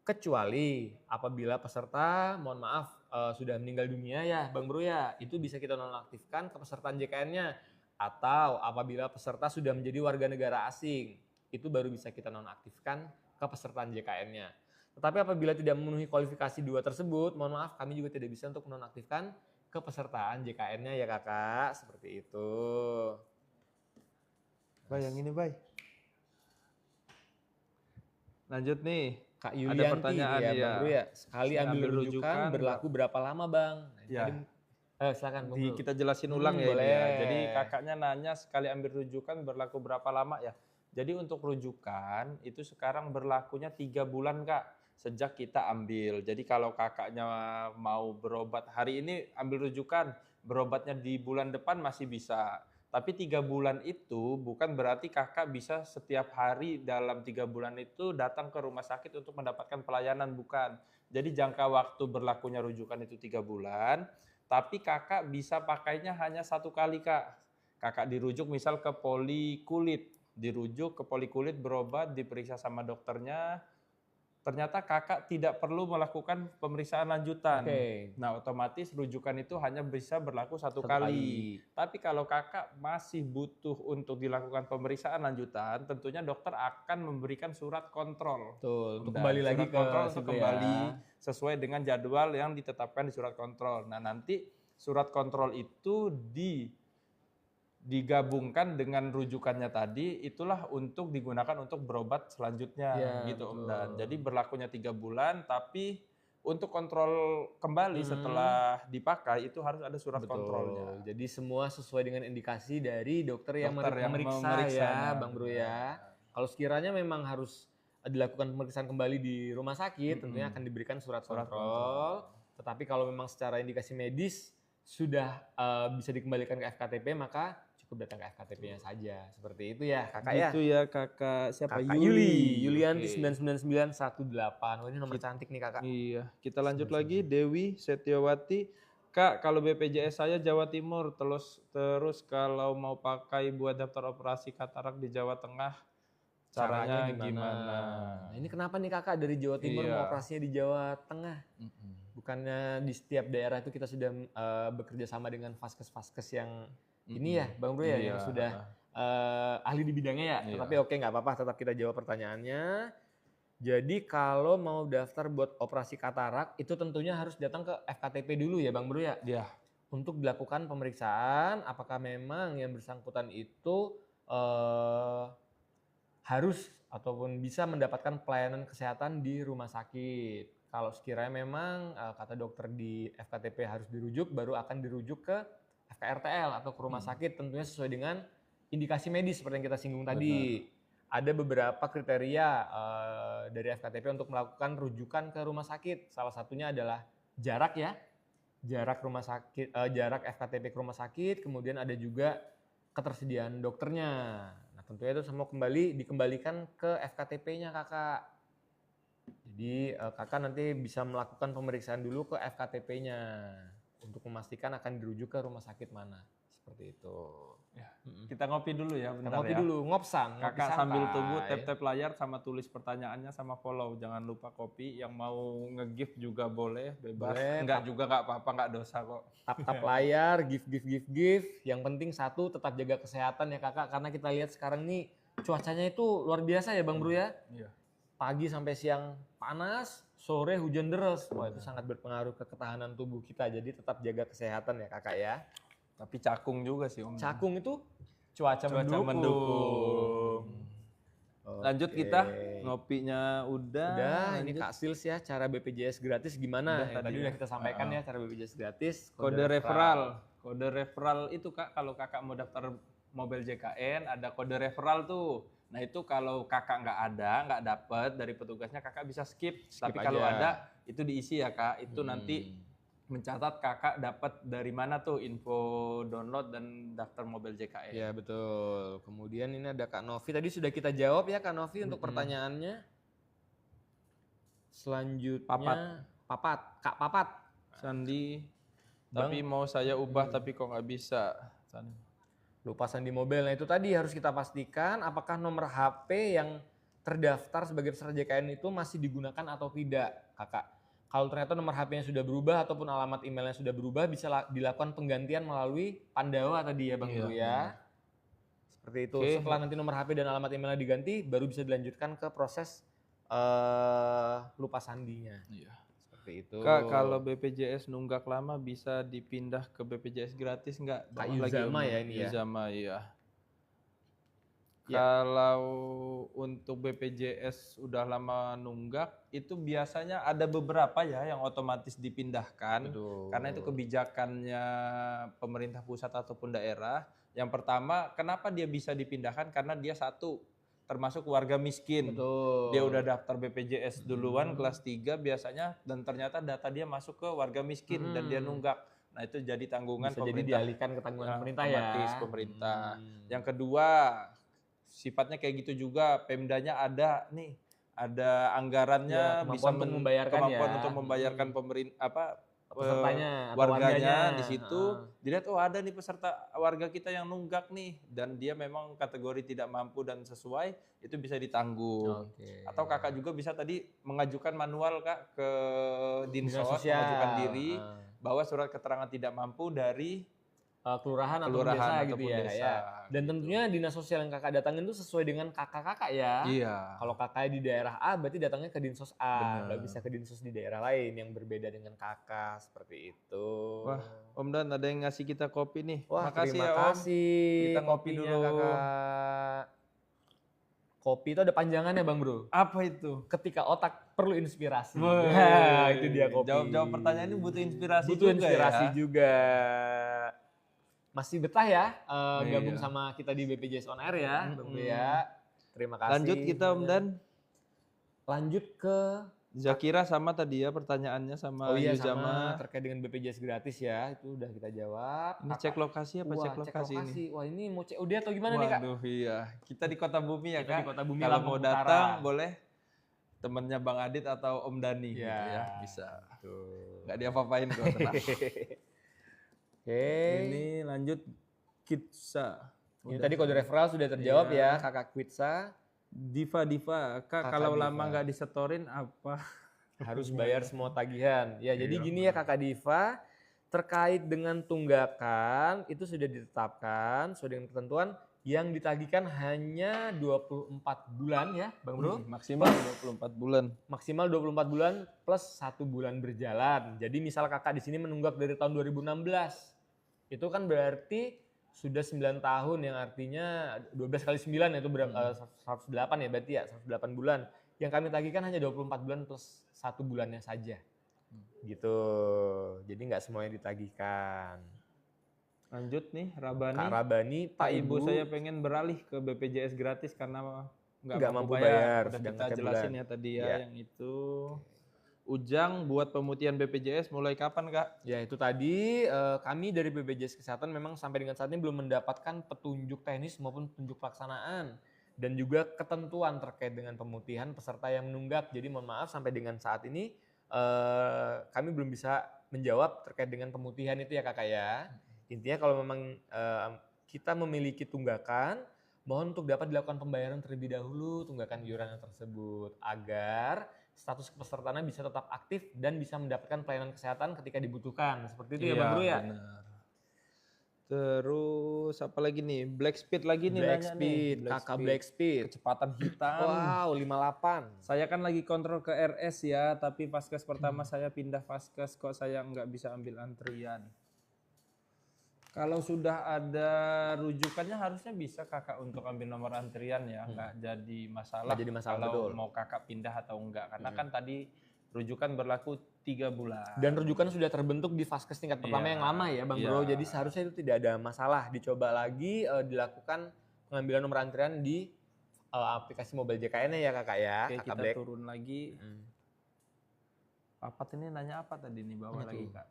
A: Kecuali apabila peserta, mohon maaf, sudah meninggal dunia ya Bang Bro ya, itu bisa kita nonaktifkan kepesertaan JKN-nya. Atau apabila peserta sudah menjadi warga negara asing, itu baru bisa kita nonaktifkan kepesertaan JKN-nya. Tetapi apabila tidak memenuhi kualifikasi dua tersebut, mohon maaf kami juga tidak bisa untuk menonaktifkan kepesertaan JKN-nya ya Kakak, seperti itu.
B: Bay, yang ini Bay. Lanjut nih.
A: Kak Yulianti,
B: ada pertanyaan
A: ya, Bang Bro ya. Sekali ambil rujukan berlaku berapa lama Bang?
B: Ya.
A: Silakan Bang Bro.
B: Kita jelasin ulang ya, boleh. Ya. Jadi kakaknya nanya sekali ambil rujukan berlaku berapa lama ya. Jadi untuk rujukan itu sekarang berlakunya 3 bulan Kak. Sejak kita ambil. Jadi kalau kakaknya mau berobat hari ini ambil rujukan, berobatnya di bulan depan masih bisa. Tapi 3 bulan itu bukan berarti kakak bisa setiap hari dalam 3 bulan itu datang ke rumah sakit untuk mendapatkan pelayanan, bukan. Jadi jangka waktu berlakunya rujukan itu 3 bulan, tapi kakak bisa pakainya hanya 1 kali Kak. Kakak dirujuk misal ke polikulit, dirujuk ke polikulit berobat, diperiksa sama dokternya, ternyata kakak tidak perlu melakukan pemeriksaan lanjutan. Nah otomatis rujukan itu hanya bisa berlaku 1 kali. Tapi kalau kakak masih butuh untuk dilakukan pemeriksaan lanjutan, tentunya dokter akan memberikan surat kontrol.
A: Untuk kembali lagi ke
B: kembali sesuai dengan jadwal yang ditetapkan di surat kontrol. Nah nanti surat kontrol itu digabungkan dengan rujukannya tadi, itulah untuk digunakan untuk berobat selanjutnya gitu Om Dan. Jadi berlakunya 3 bulan, tapi untuk kontrol kembali setelah dipakai itu harus ada surat kontrolnya.
A: Jadi semua sesuai dengan indikasi dari dokter yang memeriksa ya Bang Bro ya. Kalau sekiranya memang harus dilakukan pemeriksaan kembali di rumah sakit, tentunya akan diberikan surat kontrol. Tetapi kalau memang secara indikasi medis sudah bisa dikembalikan ke FKTP, maka cukup datang ke FKTP-nya saja. Seperti itu ya Kakak ya.
B: Itu ya Kakak siapa?
A: Kakak Yulianti 99918. Oh, ini nomor cantik nih Kakak.
B: Iya, kita lanjut lagi. Dewi Setiawati. Kak, kalau BPJS saya Jawa Timur, terus kalau mau pakai buat daftar operasi katarak di Jawa Tengah, caranya gimana?
A: Nah, ini kenapa nih Kakak dari Jawa Timur mau operasinya di Jawa Tengah? Bukannya di setiap daerah itu kita sudah bekerja sama dengan vaskes-vaskes yang ini ya Bang Bro ya, yang sudah ahli di bidangnya ya. Tetapi oke, nggak apa-apa, tetap kita jawab pertanyaannya. Jadi kalau mau daftar buat operasi katarak itu tentunya harus datang ke FKTP dulu ya Bang Bro ya.
B: Iya.
A: Untuk dilakukan pemeriksaan apakah memang yang bersangkutan itu harus ataupun bisa mendapatkan pelayanan kesehatan di rumah sakit. Kalau sekiranya memang kata dokter di FKTP harus dirujuk, baru akan dirujuk ke FKRTL atau ke rumah sakit, tentunya sesuai dengan indikasi medis seperti yang kita singgung tadi. Ada beberapa kriteria dari FKTP untuk melakukan rujukan ke rumah sakit. Salah satunya adalah jarak ya, jarak rumah sakit, jarak FKTP ke rumah sakit. Kemudian ada juga ketersediaan dokternya. Nah tentunya itu semua dikembalikan ke FKTP-nya Kakak. Jadi Kakak nanti bisa melakukan pemeriksaan dulu ke FKTP-nya untuk memastikan akan dirujuk ke rumah sakit mana. Seperti itu.
B: Ya. Kita ngopi dulu ya, bentar
A: ngopi
B: ya.
A: dulu, ngopsang.
B: Kakak sambil tunggu tap-tap layar sama tulis pertanyaannya sama follow. Jangan lupa kopi. Yang mau nge-gift juga boleh, bebas. Enggak juga nggak apa-apa, nggak dosa kok.
A: Tap-tap layar, gift. Yang penting satu, tetap jaga kesehatan ya Kakak. Karena kita lihat sekarang nih cuacanya itu luar biasa ya Bang Bro ya.
B: Iya.
A: Pagi sampai siang panas, sore hujan deras. Wah itu sangat berpengaruh ke ketahanan tubuh kita. Jadi tetap jaga kesehatan ya Kakak ya.
B: Tapi cakung juga sih Om.
A: Cakung itu cuaca mendukung.
B: Lanjut kita, ngopinya udah.
A: Ini Kak Sils ya, cara BPJS gratis gimana? Tadi udah kita sampaikan ya cara BPJS gratis.
B: Kode referral Kode referral itu Kak, kalau kakak mau daftar mobil JKN ada kode referral tuh. Nah itu kalau kakak nggak dapet dari petugasnya kakak bisa skip. Tapi kalau ada itu diisi ya Kak. Itu nanti mencatat kakak dapat dari mana tuh info download dan daftar mobil JKN.
A: Ya betul. Kemudian ini ada Kak Novi. Tadi sudah kita jawab ya Kak Novi untuk pertanyaannya. Selanjutnya Kak Papat.
B: Sandi. Tapi mau saya ubah tapi kok nggak bisa.
A: Lupa sandi mobil. Nah itu tadi harus kita pastikan apakah nomor HP yang terdaftar sebagai peserta JKN itu masih digunakan atau tidak, Kakak. Kalau ternyata nomor HP-nya sudah berubah ataupun alamat emailnya sudah berubah, bisa dilakukan penggantian melalui Pandawa tadi ya Bang Bro ya. Seperti itu. Setelah nanti nomor HP dan alamat emailnya diganti, baru bisa dilanjutkan ke proses lupa sandinya. Iya. Itu.
B: Kak, kalau BPJS nunggak lama bisa dipindah ke BPJS gratis nggak?
A: Kak Yuzama ya ini ya?
B: Yuzama iya. Kalau untuk BPJS udah lama nunggak, itu biasanya ada beberapa ya yang otomatis dipindahkan. Betul. Karena itu kebijakannya pemerintah pusat ataupun daerah. Yang pertama, kenapa dia bisa dipindahkan? Karena dia satu, termasuk warga miskin. Betul. Dia udah daftar BPJS duluan kelas 3 biasanya dan ternyata data dia masuk ke warga miskin dan dia nunggak. Nah, itu jadi tanggungan
A: bisa
B: pemerintah.
A: Jadi dialihkan ke tanggungan pemerintah
B: otomatis
A: ya.
B: Pemerintah. Yang kedua, sifatnya kayak gitu juga, Pemdanya ada nih. Ada anggarannya bisa
A: untuk membayarkan
B: untuk membayarkan
A: pesertanya
B: warganya di situ dilihat ada nih peserta warga kita yang nunggak nih dan dia memang kategori tidak mampu dan sesuai itu bisa ditanggung. Atau kakak juga bisa tadi mengajukan manual Kak ke Dinsos mengajukan diri bahwa surat keterangan tidak mampu dari
A: kelurahan atau desa gitu ya, desa, ya. Dan tentunya dinas sosial yang kakak datangin itu sesuai dengan kakak-kakak ya. Iya. Kalau kakaknya di daerah A berarti datangnya ke dinsos A, nggak bisa ke dinsos di daerah lain yang berbeda dengan kakak seperti itu.
B: Wah, Om Dan ada yang ngasih kita kopi nih.
A: Wah,
B: makasih
A: terima
B: ya Om.
A: Kasih. Kita ngopi dulu. Kakak. Kopi itu ada panjangannya Bang Bro.
B: Apa itu?
A: Ketika otak perlu inspirasi. Nah, itu dia kopi.
B: Jawab-jawab pertanyaan ini butuh inspirasi
A: juga. Butuh inspirasi juga. Masih betah ya gabung sama kita di BPJS On Air ya, Bang Bro ya. Terima kasih.
B: Lanjut kita Om Dan.
A: Lanjut ke
B: Zakira sama tadi ya pertanyaannya sama Yuzama.
A: Sama terkait dengan BPJS gratis ya, itu udah kita jawab.
B: Ini cek lokasi apa cek lokasi ini?
A: Wah ini mau COD atau gimana nih Kak?
B: Waduh iya, kita di Kota Bumi ya
A: kita
B: Kak.
A: Di Kota Bumi
B: kalau mau datang boleh temennya Bang Adit atau Om Dani gitu ya, bisa. Nggak diapa-apain kok, tenang. Ini lanjut Kitsa.
A: Ini tadi kode referral sudah terjawab ya Kakak Kitsa.
B: Diva, Kak kalau lama nggak disetorin apa?
A: Harus bayar semua tagihan. Ya jadi gini ya Kakak Diva, terkait dengan tunggakan itu sudah ditetapkan sesuai dengan ketentuan yang ditagihkan hanya 24 bulan ya Bang Bro.
B: Maksimal 24 bulan.
A: Maksimal 24 bulan plus 1 bulan berjalan. Jadi misal Kakak di sini menunggak dari tahun 2016. Itu kan berarti sudah 9 tahun yang artinya 12 kali 9 itu berapa 108 ya berarti ya 108 bulan. Yang kami tagihkan hanya 24 bulan plus 1 bulannya saja. Gitu. Jadi nggak semuanya ditagihkan.
B: Lanjut nih Rabani.
A: Kak Rabani,
B: Pak Ibu saya pengen beralih ke BPJS gratis karena nggak mampu
A: bayar.
B: Udah kita jelasin ya tadi ya yang itu. Ujang buat pemutihan BPJS mulai kapan Kak?
A: Ya itu tadi kami dari BPJS Kesehatan memang sampai dengan saat ini belum mendapatkan petunjuk teknis maupun petunjuk pelaksanaan dan juga ketentuan terkait dengan pemutihan peserta yang menunggak. Jadi mohon maaf sampai dengan saat ini kami belum bisa menjawab terkait dengan pemutihan itu ya Kakak ya. Intinya kalau memang kita memiliki tunggakan, mohon untuk dapat dilakukan pembayaran terlebih dahulu tunggakan iuran tersebut agar status kepesertaannya bisa tetap aktif dan bisa mendapatkan pelayanan kesehatan ketika dibutuhkan. Seperti itu ya Bang Bro ya?
B: Benar. Terus apa lagi nih? Black Speed lagi nih
A: Black Speed, kakak Black Speed.
B: Kecepatan hitam.
A: Wow, 58.
B: Saya kan lagi kontrol ke RS ya, tapi vaskes pertama saya pindah vaskes kok saya nggak bisa ambil antrian. Kalau sudah ada rujukannya harusnya bisa kakak untuk ambil nomor antrian ya, nggak jadi masalah.
A: Nggak jadi masalah
B: kalau
A: betul.
B: mau kakak pindah atau enggak, karena kan tadi Rujukan berlaku 3 bulan.
A: Dan rujukan sudah terbentuk di vaskes tingkat pertama yang lama ya Bang Bro. Jadi seharusnya itu tidak ada masalah. Dicoba lagi dilakukan pengambilan nomor antrian di aplikasi mobile JKN ya Kakak ya.
B: Oke,
A: Kakak
B: kita
A: Black.
B: turun lagi. Papat ini nanya apa tadi nih bawah lagi Kak?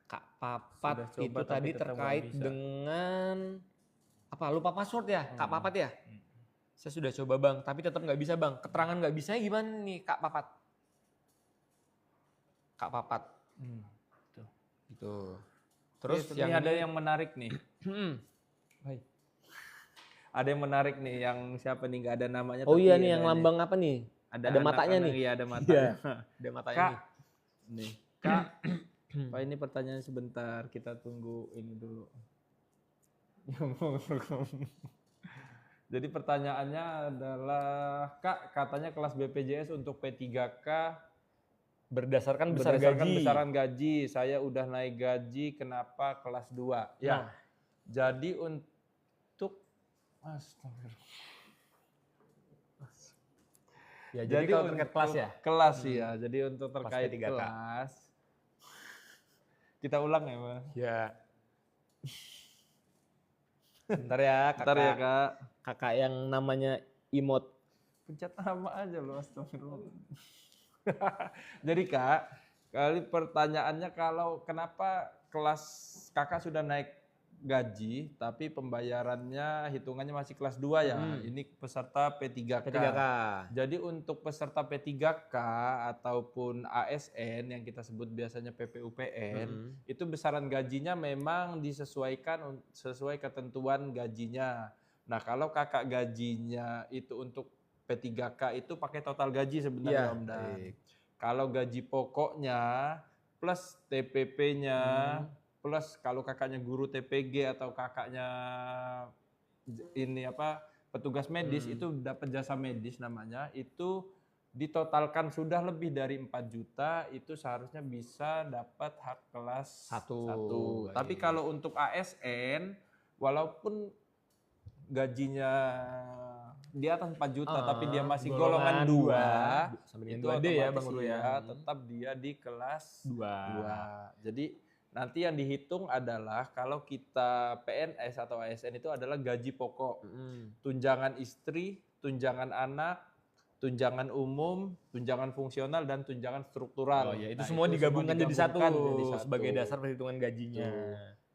A: Kak Papat
B: Sudah
A: itu
B: coba,
A: tadi
B: tapi tetap
A: terkait
B: nggak bisa.
A: dengan apa? Lupa password ya Kak Papat ya? Saya sudah coba Bang, tapi tetap nggak bisa Bang. Keterangan nggak bisanya gimana nih Kak Papat? Kak Papat.
B: Tuh.
A: Gitu. Terus
B: Oke, ini ada yang menarik nih. Hai. Ada yang menarik nih, yang siapa nih, nggak ada namanya.
A: Oh
B: tapi
A: iya nih yang
B: ada
A: lambang apa nih? Ada matanya nih.
B: Iya ada matanya.
A: Ada matanya
B: Kak,
A: nih.
B: nih Kak, Pak ini pertanyaan sebentar, kita tunggu ini dulu. Jadi pertanyaannya adalah, Kak katanya kelas BPJS untuk P3K
A: Berdasarkan
B: berdasarkan besaran gaji, saya udah naik gaji, kenapa kelas 2? Ya, jadi untuk astagfirullah.
A: Ya, jadi kalau terkait kelas ya?
B: Kelas ya, jadi untuk terkait
A: P3K.
B: kelas. Kita ulang ya Mas?
A: Ya. Bentar ya Kakak.
B: Bentar ya Kak.
A: Kakak yang namanya Imot.
B: Pencet nama aja loh, astagfirullah. Jadi Kak, kali pertanyaannya kalau kenapa kelas Kakak sudah naik gaji tapi pembayarannya hitungannya masih kelas 2 ya. Ini peserta P3K.
A: P3K.
B: Jadi untuk peserta P3K ataupun ASN yang kita sebut biasanya PPUPN, itu besaran gajinya memang disesuaikan sesuai ketentuan gajinya. Nah, kalau Kakak gajinya itu untuk P3K itu pakai total gaji sebenarnya Om Dan. Kalau gaji pokoknya plus TPP-nya plus kalau kakaknya guru TPG atau kakaknya ini apa petugas medis itu dapat jasa medis namanya, itu ditotalkan sudah lebih dari 4 juta itu seharusnya bisa dapat hak kelas 1. Tapi kalau untuk ASN walaupun gajinya di atas 4 juta tapi dia masih golongan 2 itu
A: ya
B: Bang Ru ya, tetap dia di kelas 2. Jadi nanti yang dihitung adalah kalau kita PNS atau ASN itu adalah gaji pokok, tunjangan istri, tunjangan anak, tunjangan umum, tunjangan fungsional dan tunjangan struktural.
A: Oh ya, itu semua digabungkan jadi satu sebagai dasar perhitungan gajinya.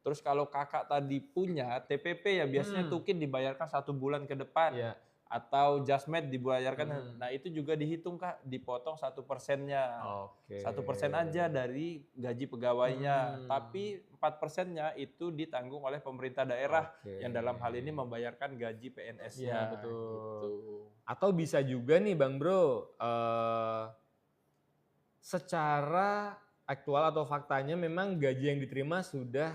B: Terus kalau kakak tadi punya TPP ya biasanya tukin dibayarkan 1 bulan ke depan. Atau Jasmed dibayarkan, nah itu juga dihitung Kak, dipotong 1%-nya. 1% aja dari gaji pegawainya, tapi 4%-nya itu ditanggung oleh pemerintah daerah yang dalam hal ini membayarkan gaji PNS-nya.
A: Ya, betul.
B: Gitu.
A: Atau bisa juga nih Bang Bro, secara aktual atau faktanya memang gaji yang diterima sudah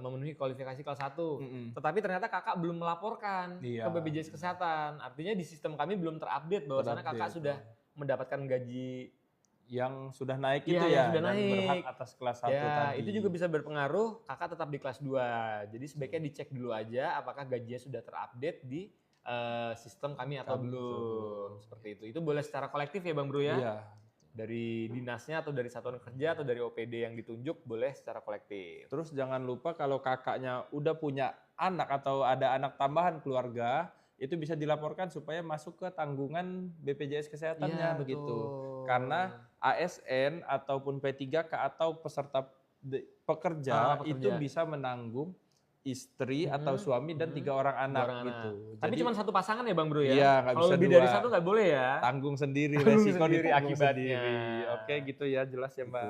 A: memenuhi kualifikasi kelas 1. Tetapi ternyata kakak belum melaporkan ke BPJS Kesehatan. Artinya di sistem kami belum terupdate bahwasanya kakak sudah mendapatkan gaji
B: yang sudah naik itu ya,
A: sudah
B: dan
A: naik.
B: berhak atas kelas 1 tadi.
A: Itu juga bisa berpengaruh kakak tetap di kelas 2. Jadi sebaiknya dicek dulu aja apakah gajinya sudah terupdate di sistem kami atau belum. Seperti itu. Itu boleh secara kolektif ya Bang Bro ya? Iya. Dari dinasnya atau dari satuan kerja atau dari OPD yang ditunjuk boleh secara kolektif.
B: Terus jangan lupa kalau kakaknya udah punya anak atau ada anak tambahan keluarga, itu bisa dilaporkan supaya masuk ke tanggungan BPJS Kesehatannya begitu. Karena ASN ataupun P3K atau peserta pekerja itu bisa menanggung istri atau suami dan 3 orang anak gitu.
A: Tapi cuma satu pasangan ya Bang Bro ya?
B: Iya, nggak bisa
A: lebih dari satu nggak boleh ya?
B: Tanggung sendiri, resiko
A: sendiri
B: ditanggung
A: akibatnya.
B: sendiri. Oke gitu ya, jelas ya Mbak.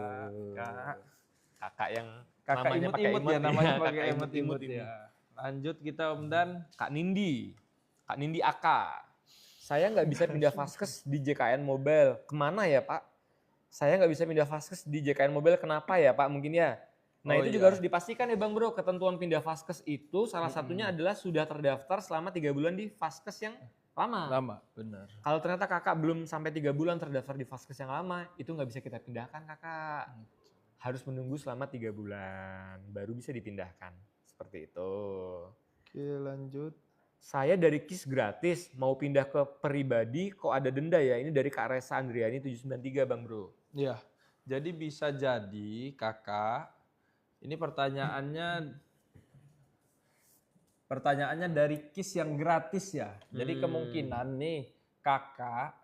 A: Kakak yang
B: kakak
A: namanya
B: imut-imut ya, namanya pakai
A: kakak
B: imut-imut ya. Lanjut kita Om Dan.
A: Kak Nindi Aka. Saya nggak bisa pindah vaskes di JKN Mobile. Kemana ya Pak? Saya nggak bisa pindah vaskes di JKN Mobile, kenapa ya Pak? Mungkin ya. Nah itu juga harus dipastikan ya Bang Bro, ketentuan pindah vaskes itu salah satunya adalah sudah terdaftar selama 3 bulan di vaskes yang lama.
B: Lama, benar.
A: Kalau ternyata kakak belum sampai 3 bulan terdaftar di vaskes yang lama, itu nggak bisa kita pindahkan kakak. Harus menunggu selama 3 bulan, baru bisa dipindahkan. Seperti itu.
B: Oke lanjut.
A: Saya dari KIS gratis, mau pindah ke pribadi kok ada denda ya? Ini dari Kak Resa Andriani 793 Bang Bro.
B: Ya, jadi bisa jadi kakak, ini pertanyaannya dari KIS yang gratis ya. Jadi kemungkinan nih kakak,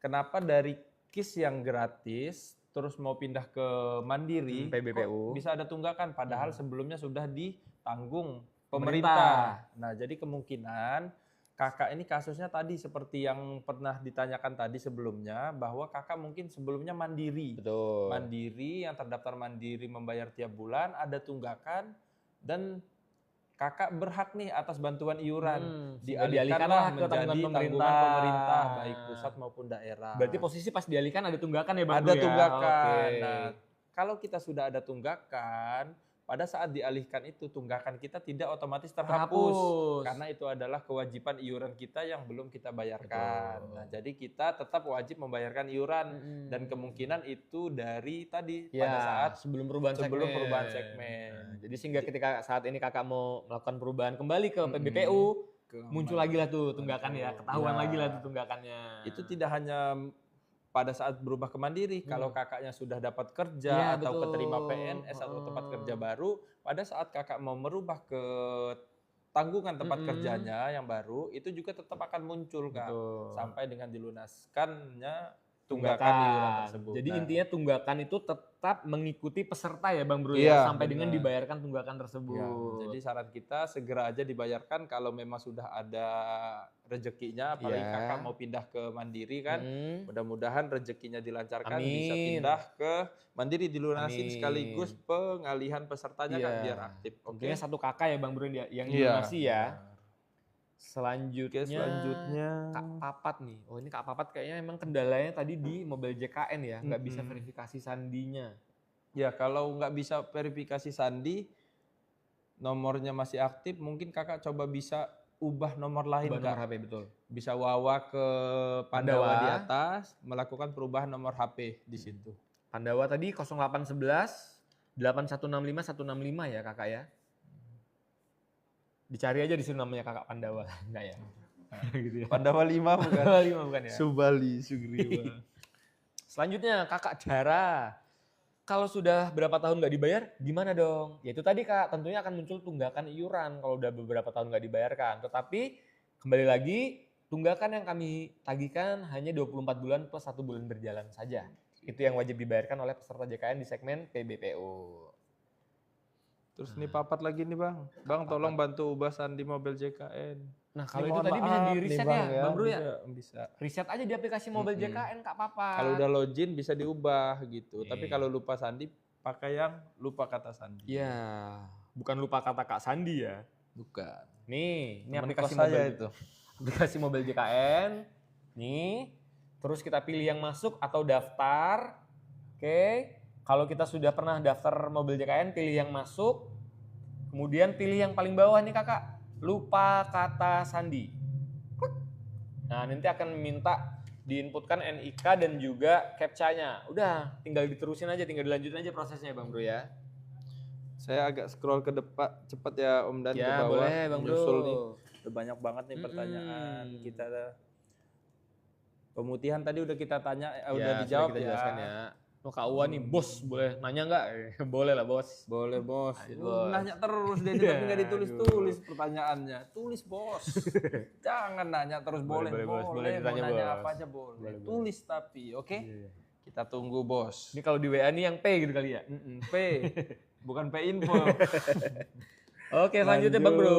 B: kenapa dari KIS yang gratis terus mau pindah ke Mandiri,
A: PBPU
B: kok bisa ada tunggakan padahal sebelumnya sudah ditanggung pemerintah. Nah, jadi kemungkinan kakak ini kasusnya tadi seperti yang pernah ditanyakan tadi sebelumnya, bahwa kakak mungkin sebelumnya mandiri.
A: Betul.
B: Mandiri, yang terdaftar mandiri membayar tiap bulan, ada tunggakan, dan kakak berhak nih atas bantuan iuran. Dialihkanlah
A: ke
B: menjadi tanggungan pemerintah, baik pusat maupun daerah.
A: Berarti posisi pas dialihkan ada tunggakan ya Bang?
B: Ada
A: Bro,
B: tunggakan.
A: Oke.
B: Nah, kalau kita sudah ada tunggakan, pada saat dialihkan itu tunggakan kita tidak otomatis terhapus. Karena itu adalah kewajiban iuran kita yang belum kita bayarkan.
A: Betul.
B: Nah, jadi kita tetap wajib membayarkan iuran dan kemungkinan itu dari tadi pada saat
A: sebelum perubahan segmen. Nah, jadi sehingga ketika saat ini kakak mau melakukan perubahan kembali ke PBPU, muncul lagi lah tuh tunggakan ya, ketahuan lagi lah tuh tunggakannya.
B: Itu tidak hanya pada saat berubah ke mandiri, kalau kakaknya sudah dapat kerja atau keterima PNS atau tempat kerja baru, pada saat kakak mau merubah ke tanggungan tempat kerjanya yang baru, itu juga tetap akan muncul Kak, sampai dengan dilunaskannya tunggakan iuran tersebut.
A: Jadi intinya tunggakan itu tetap mengikuti peserta ya Bang Bro ya, sampai dengan dibayarkan tunggakan tersebut.
B: Ya, jadi saran kita segera aja dibayarkan kalau memang sudah ada rezekinya, apalagi kakak mau pindah ke mandiri kan, mudah-mudahan rezekinya dilancarkan, bisa pindah ke mandiri dilunasin sekaligus pengalihan pesertanya kan biar aktif.
A: Oke, satu kakak ya Bang Bro yang dilunasi ya. Selanjutnya Kak Papat nih. Oh ini Kak Papat kayaknya emang kendalanya tadi di Mobile JKN ya, nggak bisa verifikasi sandinya.
B: Ya kalau nggak bisa verifikasi sandi, nomornya masih aktif, mungkin kakak coba bisa ubah nomor lain
A: Kak. Nomor HP betul.
B: Bisa wawa ke Pandawa di atas, melakukan perubahan nomor HP di situ.
A: Pandawa tadi 0811 8165 165 ya kakak ya. Dicari aja di sini namanya kakak Pandawa, enggak ya?
B: Gitu ya. Pandawa 5 bukan?
A: Pandawa 5 bukan ya?
B: Subali, Sugriwa.
A: Selanjutnya kakak Dara. Kalau sudah berapa tahun nggak dibayar, gimana dong? Ya itu tadi Kak, tentunya akan muncul tunggakan iuran kalau udah beberapa tahun nggak dibayarkan. Tetapi kembali lagi, tunggakan yang kami tagihkan hanya 24 bulan plus 1 bulan berjalan saja. Itu yang wajib dibayarkan oleh peserta JKN di segmen PBPU.
B: Terus nih Papat lagi nih Bang. Bang tolong bantu ubah sandi Mobile JKN.
A: Nah kalau itu tadi bisa di reset ya Bang Bro ya?
B: Bisa.
A: Reset aja di aplikasi Mobile JKN Kak Papat.
B: Kalau udah login bisa diubah gitu. Tapi kalau lupa sandi pakai yang lupa kata sandi.
A: Iya. Bukan lupa kata Kak Sandi ya?
B: Bukan.
A: Nih, ini
B: aplikasi mobile itu.
A: Aplikasi Mobile JKN. Nih, terus kita pilih yang masuk atau daftar. Oke. Kalau kita sudah pernah daftar Mobile JKN, pilih yang masuk. Kemudian pilih yang paling bawah nih kakak. Lupa kata sandi. Nah nanti akan minta diinputkan NIK dan juga CAPTCHA-nya. Udah tinggal diterusin aja, tinggal dilanjutin aja prosesnya Bang Bro ya.
B: Saya agak scroll ke depan cepat ya Om Dan
A: ya,
B: ke bawah.
A: Boleh Bang Bro.
B: Nih. Udah banyak banget nih pertanyaan kita. Pemutihan tadi udah kita tanya, udah dijawab
A: kita jelaskan ya. Oh Kak Uwa nih bos, boleh nanya nggak? Boleh lah bos.
B: Boleh bos. Nanya terus dia tapi nggak ditulis-tulis pertanyaannya. Tulis bos. Jangan nanya terus, boleh mau nanya apa aja boleh. Tulis tapi oke? Kita tunggu bos.
A: Ini kalau di WA nih yang P gitu kali ya?
B: P, bukan P info.
A: Oke selanjutnya Bang Bro.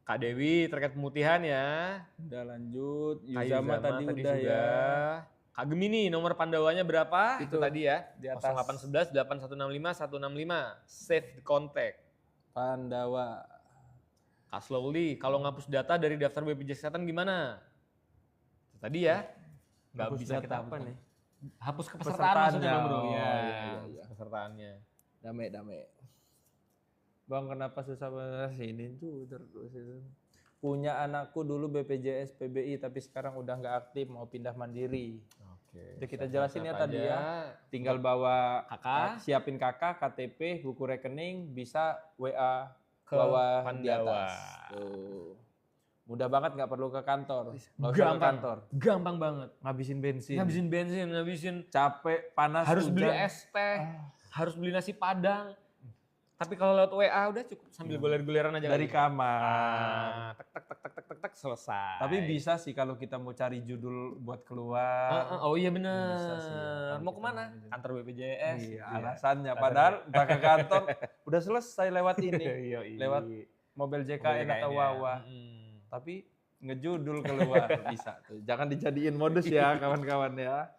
A: Kak Dewi terkait pemutihan ya.
B: Udah lanjut. Yuzama tadi udah ya.
A: Kak Gemini nomor Pandawanya berapa?
B: Itu
A: tadi ya.
B: Di atas
A: 0811 8165 165. Save the contact.
B: Pandawa.
A: Kak Slowly, kalau ngapus data dari daftar BPJS Kesehatan gimana? Itu tadi ya. Nggak bisa kita apa nih? Hapus kepesertaan maksudnya Bang Bro. Iya. Pesertaannya.
B: Dame. Bang kenapa susah banget ini tuh terus itu. Punya anakku dulu BPJS PBI tapi sekarang udah nggak aktif mau pindah mandiri. Oke. Jadi kita jelasin ya tadi ya. Tinggal bawa
A: kakak,
B: siapin kakak KTP, buku rekening, bisa WA
A: ke
B: bawah di
A: Pandawa.
B: atas. Tuh. Mudah banget, nggak perlu ke kantor. Nggak usah ke
A: Gampang,
B: kantor.
A: gampang banget.
B: Ngabisin bensin.
A: Ngabisin.
B: Capek, panas,
A: Harus
B: hujan.
A: beli es teh, harus beli nasi padang. Tapi kalau lewat WA udah cukup sambil goler-goleran aja.
B: Dari kamar.
A: Tak, selesai.
B: Tapi bisa sih kalau kita mau cari judul buat keluar.
A: Oh iya bener.
B: Bisa sih ya,
A: Mau kemana? Kantor BPJS.
B: Iya, alasannya. Padahal udah ke kantor, udah selesai lewat ini. Lewat mobil JKN atau Wawa. Tapi ngejudul keluar bisa tuh. Jangan dijadiin modus ya kawan-kawan ya.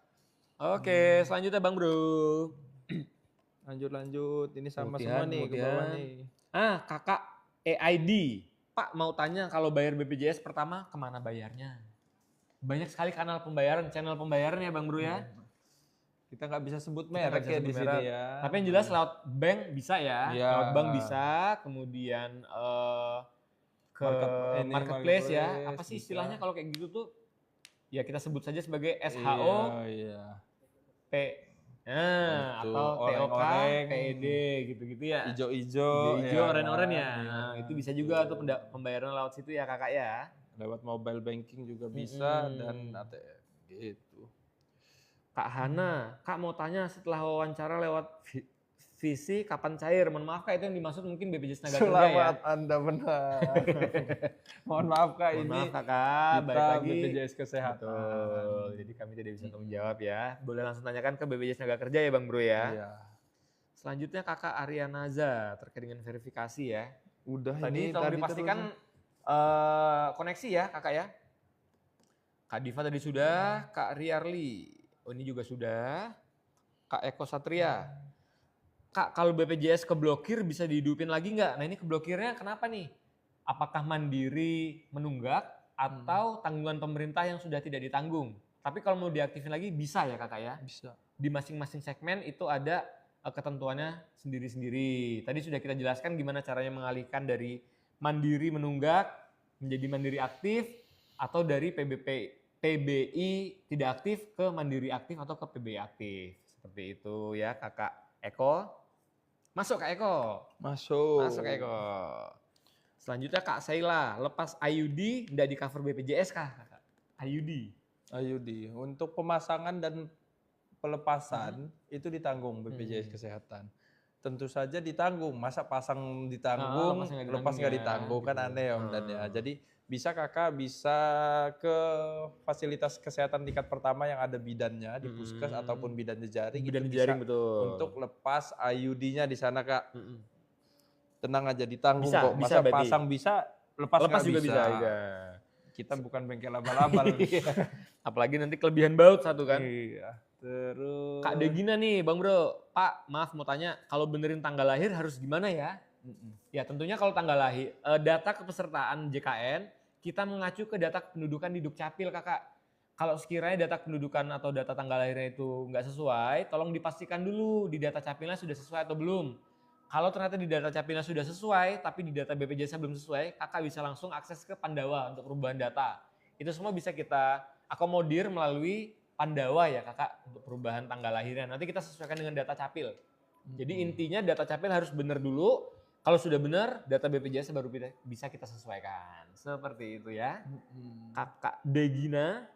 A: Oke, selanjutnya Bang Bro.
B: Lanjut. Ini sama semua nih ke bawah nih.
A: Kakak EID. Pak mau tanya kalau bayar BPJS pertama kemana bayarnya? Banyak sekali kanal pembayaran, channel pembayaran ya Bang Bro ya.
B: Kita nggak bisa sebut merek ya di sini ya.
A: Tapi yang jelas lewat bank bisa ya.
B: Ya.
A: Lewat bank bisa, kemudian ke marketplace ya. Apa sih istilahnya kalau kayak gitu tuh? Ya kita sebut saja sebagai SHO.
B: Iya.
A: Atau TOK, PED gitu-gitu ya.
B: Ijo-ijo,
A: oren-oren ya. Nah, itu bisa juga tuh pembayaran lewat situ ya kakak ya.
B: Lewat mobile banking juga bisa dan ATM gitu.
A: Kak Hana, Kak mau tanya setelah wawancara lewat visi kapan cair? Mohon maaf Kak, itu yang dimaksud mungkin BPJS Tenaga Kerja ya.
B: Selamat Anda benar. Mohon maaf Kak,
A: Mohon
B: ini
A: maaf Kakak,
B: kita BPJS Kesehatan.
A: Betul, jadi kami tidak bisa tanggung jawab ya. Boleh langsung tanyakan ke BPJS Tenaga Kerja ya Bang Bro ya.
B: Iya.
A: Selanjutnya Kakak Arianaza terkait dengan verifikasi ya.
B: Udah
A: Tadi
B: ini
A: tolong dipastikan koneksi ya Kakak ya. Kak Diva tadi sudah, Kak Riarli, ini juga sudah. Kak Eko Satria. Kak, kalau BPJS keblokir bisa dihidupin lagi nggak? Nah ini keblokirnya kenapa nih? Apakah mandiri menunggak atau tanggungan pemerintah yang sudah tidak ditanggung? Tapi kalau mau diaktifin lagi bisa ya kakak ya?
B: Bisa.
A: Di masing-masing segmen itu ada ketentuannya sendiri-sendiri. Tadi sudah kita jelaskan gimana caranya mengalihkan dari mandiri menunggak menjadi mandiri aktif atau dari PBI tidak aktif ke mandiri aktif atau ke PBI aktif. Seperti itu ya kakak Eko. Masuk Kak Eko.
B: Masuk
A: Kak Eko. Selanjutnya Kak Saila, lepas IUD tidak di cover BPJS kah? IUD.
B: Untuk pemasangan dan pelepasan itu ditanggung BPJS Kesehatan. Tentu saja ditanggung. Masa pasang ditanggung, lepas nggak ditanggung kan aneh ya Om Dan ya. Jadi bisa kakak bisa ke fasilitas kesehatan tingkat pertama yang ada bidannya di puskes ataupun bidan jejaring.
A: Bidan jejaring betul.
B: Untuk lepas IUD-nya di sana kak. Tenang aja ditanggung
A: bisa,
B: kok. Masa
A: bisa,
B: pasang bisa, lepas juga bisa. Kita bukan bengkel abal-abal.
A: Apalagi nanti kelebihan baut satu kan.
B: Iya. Terus
A: Kak Degina nih Bang Bro, Pak maaf mau tanya, kalau benerin tanggal lahir harus gimana ya? Ya tentunya kalau tanggal lahir, data kepesertaan JKN kita mengacu ke data kependudukan di Dukcapil kakak. Kalau sekiranya data kependudukan atau data tanggal lahirnya itu nggak sesuai, tolong dipastikan dulu di data Capilnya sudah sesuai atau belum. Kalau ternyata di data Capilnya sudah sesuai, tapi di data BPJS belum sesuai, kakak bisa langsung akses ke Pandawa untuk perubahan data. Itu semua bisa kita akomodir melalui Pandawa ya kakak untuk perubahan tanggal lahirnya. Nanti kita sesuaikan dengan data Capil. Jadi intinya data Capil harus benar dulu. Kalau sudah benar, data BPJS baru bisa kita sesuaikan. Seperti itu ya. Kakak Degina.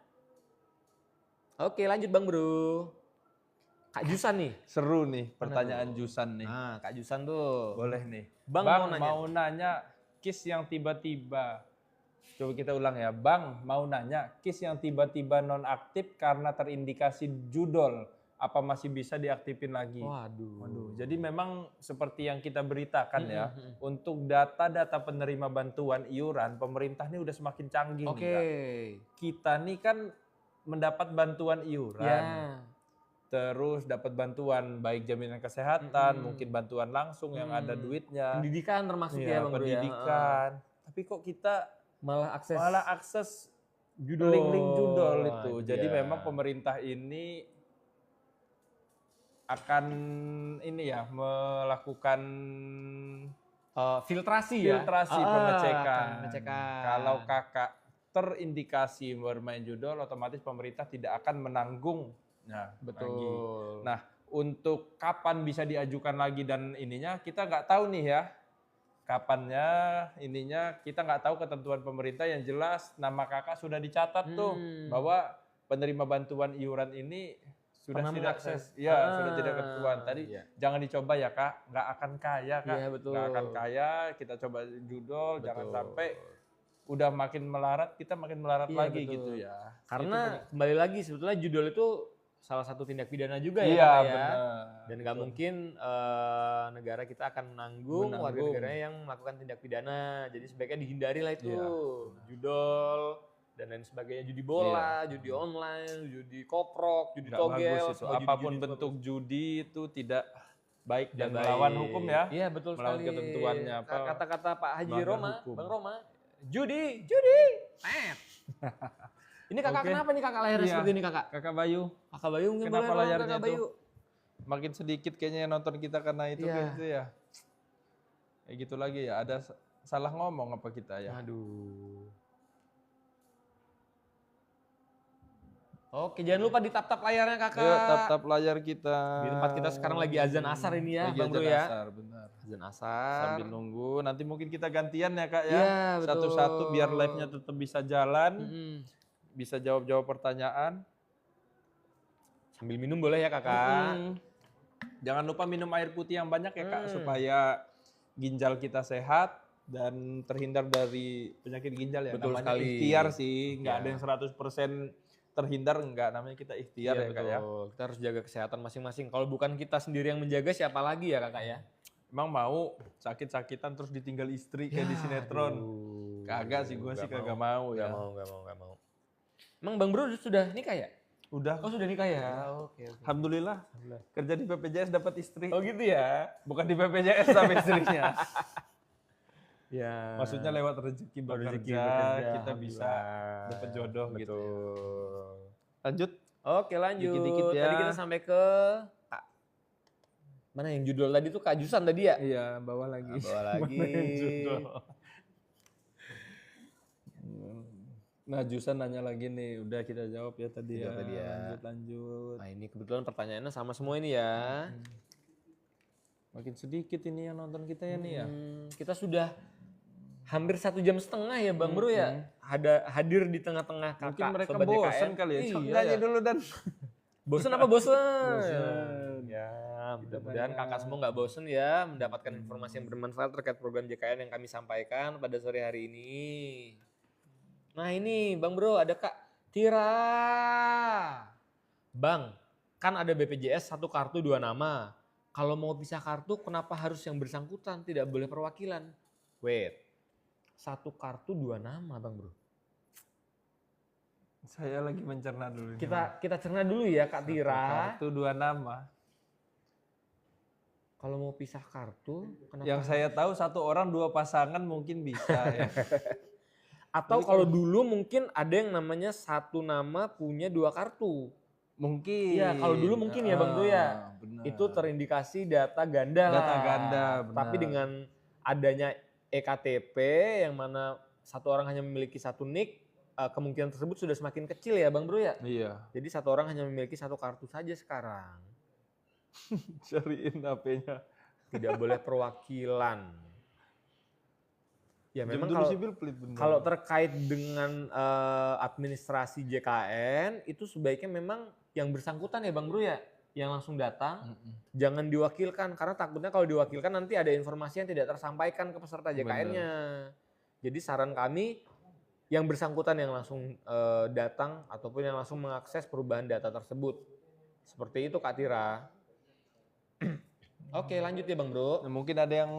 A: Oke lanjut Bang Bro. Kak Jusan nih.
B: Seru nih pertanyaan Jusan nih.
A: Nah Kak Jusan tuh.
B: Boleh nih.
A: Bang
B: mau nanya case yang tiba-tiba. Coba kita ulang ya. Bang mau nanya case yang tiba-tiba nonaktif karena terindikasi judol. Apa masih bisa diaktifin lagi?
A: Waduh.
B: Jadi memang seperti yang kita beritakan ya, untuk data-data penerima bantuan iuran, pemerintah ini udah semakin canggih nih Kak. Kita nih kan mendapat bantuan iuran, terus dapat bantuan baik jaminan kesehatan, mungkin bantuan langsung yang ada duitnya.
A: Pendidikan termasuk ya Bang Bro ya.
B: Pendidikan. Tapi kok kita
A: malah akses
B: judol, link judol itu. Jadi memang pemerintah ini akan ini ya melakukan
A: filtrasi
B: pengecekan. Kalau kakak terindikasi bermain judol, otomatis pemerintah tidak akan menanggungnya.
A: Betul.
B: Lagi. Nah, untuk kapan bisa diajukan lagi dan ininya kita nggak tahu nih ya. kapannya ininya kita nggak tahu ketentuan pemerintah. Yang jelas nama kakak sudah dicatat tuh bahwa penerima bantuan iuran ini sudah tidak akses, ya sudah tidak ketentuan. Tadi jangan dicoba ya kak, nggak akan kaya kak, nggak akan kaya. Kita coba judul, jangan sampai udah makin melarat kita makin melarat lagi gitu ya.
A: Karena kembali lagi sebetulnya judul itu salah satu tindak pidana juga ya,
B: benar.
A: Dan nggak mungkin negara kita akan menanggung warga negaranya yang melakukan tindak pidana. Jadi sebaiknya dihindari lah itu judul dan lain sebagainya, judi bola, judi online, judi koprok, judi togel,
B: apapun bentuk judi itu tidak baik dan melawan hukum ya.
A: Iya betul
B: melawan
A: sekali.
B: Ketentuannya apa?
A: Kata-kata Pak Haji Roma, Bang Roma, judi. Ini kakak kenapa nih kakak layarnya seperti ini kakak?
B: Kakak Bayu.
A: Kakak Bayu mungkin
B: kenapa
A: boleh
B: layarnya
A: kakak Bayu?
B: Makin sedikit kayaknya yang nonton kita karena itu gitu ya. Kayak gitu lagi ya, ada salah ngomong apa kita ya?
A: Aduh. Oke, jangan lupa di tap-tap layarnya kakak.
B: Yuk, tap-tap layar kita.
A: Di tempat kita sekarang lagi azan asar ini ya, Bang Bro ya.
B: Asar, benar.
A: Azan asar.
B: Sambil nunggu, nanti mungkin kita gantian ya kak ya. Satu-satu biar live-nya tetap bisa jalan. Bisa jawab-jawab pertanyaan.
A: Sambil minum boleh ya kakak.
B: Jangan lupa minum air putih yang banyak ya kak, supaya ginjal kita sehat dan terhindar dari penyakit ginjal ya.
A: Betul
B: namanya
A: sekali.
B: ikhtiar sih, nggak ada yang 100% terhindar, enggak, namanya kita ikhtiar ya kak ya.
A: Kita harus jaga kesehatan masing-masing. Kalau bukan kita sendiri yang menjaga, siapa lagi ya kakak ya?
B: Emang mau sakit-sakitan terus ditinggal istri kayak di sinetron? Kagak sih, gue sih kagak mau ya.
A: Gak mau. Emang Bang Bro sudah nikah ya?
B: Udah.
A: Oh sudah nikah ya? Oke.
B: Alhamdulillah. Kerja di BPJS dapat istri.
A: Oh gitu ya?
B: Bukan di BPJS tapi istrinya.
A: Ya.
B: Maksudnya lewat rezeki bekerja kita bisa dapat jodoh gitu. Lanjut.
A: Oke lanjut.
B: Dikit-dikit ya.
A: Tadi kita sampai ke mana yang judul tadi tuh Kajusan tadi ya?
B: Iya, bawah lagi.
A: Bawah lagi.
B: Nah, Jusan nanya lagi nih, udah kita jawab ya tadi ya. Lanjut.
A: Nah ini kebetulan pertanyaannya sama semua ini ya.
B: Makin sedikit ini yang nonton kita ya nih ya.
A: Kita sudah hampir 1,5 jam ya Bang Bro ya. Hadir di tengah-tengah kakak.
B: Mungkin mereka
A: Sobat
B: bosen
A: JKN.
B: kali ya.
A: Iya,
B: Nanya dulu dan.
A: Bosen apa bosen?
B: Bosen.
A: Ya mudah-mudahan kakak semua nggak bosen ya mendapatkan informasi yang bermanfaat terkait program JKN yang kami sampaikan pada sore hari ini. Nah ini Bang Bro ada Kak Tira. Bang, kan ada BPJS 1 kartu 2 nama. Kalau mau pisah kartu kenapa harus yang bersangkutan? Tidak boleh perwakilan. Wait, 1 kartu 2 nama Bang Bro.
B: Saya lagi mencerna dulu.
A: Kita cerna dulu ya Kak Tira.
B: 1 kartu 2 nama.
A: Kalau mau pisah kartu kenapa?
B: Yang saya tahu 1 orang 2 pasangan mungkin bisa ya.
A: Atau kalau dulu mungkin ada yang namanya 1 nama punya 2 kartu.
B: Mungkin.
A: Iya, kalau dulu mungkin ya Bang Bro ya.
B: Benar.
A: Itu terindikasi data ganda lah.
B: Data ganda, benar.
A: Tapi dengan adanya EKTP yang mana 1 orang hanya memiliki 1 NIK, kemungkinan tersebut sudah semakin kecil ya Bang Bro ya.
B: Iya.
A: Jadi 1 orang hanya memiliki 1 kartu saja sekarang.
B: Cariin HP-nya.
A: Tidak boleh perwakilan. Ya memang kalau terkait dengan administrasi JKN itu sebaiknya memang yang bersangkutan ya Bang Bro ya, yang langsung datang, jangan diwakilkan karena takutnya kalau diwakilkan nanti ada informasi yang tidak tersampaikan ke peserta JKN-nya. Jadi saran kami yang bersangkutan yang langsung datang ataupun yang langsung mengakses perubahan data tersebut. Seperti itu Kak Tira. Oke lanjut ya Bang Bro.
B: Nah, mungkin ada yang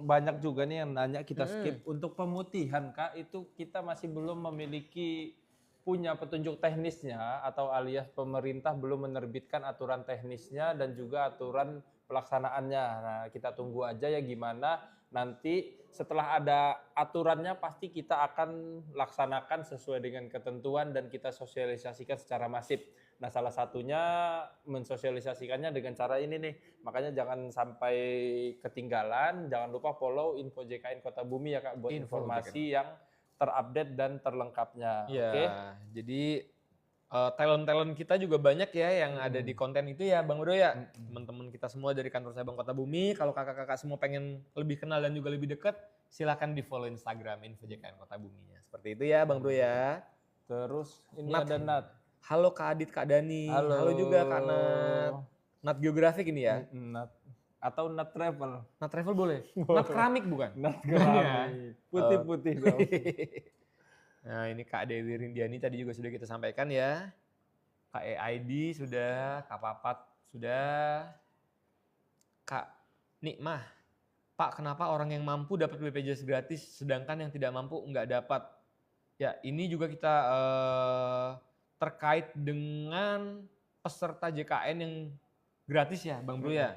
B: banyak juga nih yang nanya, kita skip. Untuk pemutihan Kak, itu kita masih belum memiliki punya petunjuk teknisnya atau alias pemerintah belum menerbitkan aturan teknisnya dan juga aturan pelaksanaannya. Nah kita tunggu aja ya gimana nanti setelah ada aturannya pasti kita akan laksanakan sesuai dengan ketentuan dan kita sosialisasikan secara masif. Nah salah satunya mensosialisasikannya dengan cara ini nih, makanya jangan sampai ketinggalan, jangan lupa follow Info JKN Kota Bumi ya Kak buat informasi yang terupdate dan terlengkapnya.
A: Ya,
B: Oke?
A: Jadi talent-talent kita juga banyak ya yang ada di konten itu ya Bang Bro ya. Teman-teman kita semua dari kantor Cabang Kota Bumi, kalau kakak-kakak semua pengen lebih kenal dan juga lebih dekat, silakan di follow Instagram Info JKN Kota Buminya. Seperti itu ya Bang Bro ya.
B: Terus ini
A: Nat.
B: ada Nat.
A: Halo Kak Adit, Kak Dani. Halo juga Kak Nat. Nat Geografik ini ya.
B: Nat. Atau Nat Travel.
A: Nat Travel boleh? Nat Keramik bukan?
B: Nat Keramik. Putih-putih dong.
A: Nah ini Kak Dewi Rindiani tadi juga sudah kita sampaikan ya. Kak EID sudah, Kak Papat sudah. Kak Nikmah, Pak kenapa orang yang mampu dapat BPJS gratis sedangkan yang tidak mampu nggak dapat? Ya ini juga kita terkait dengan peserta JKN yang gratis ya Bang Bro ya.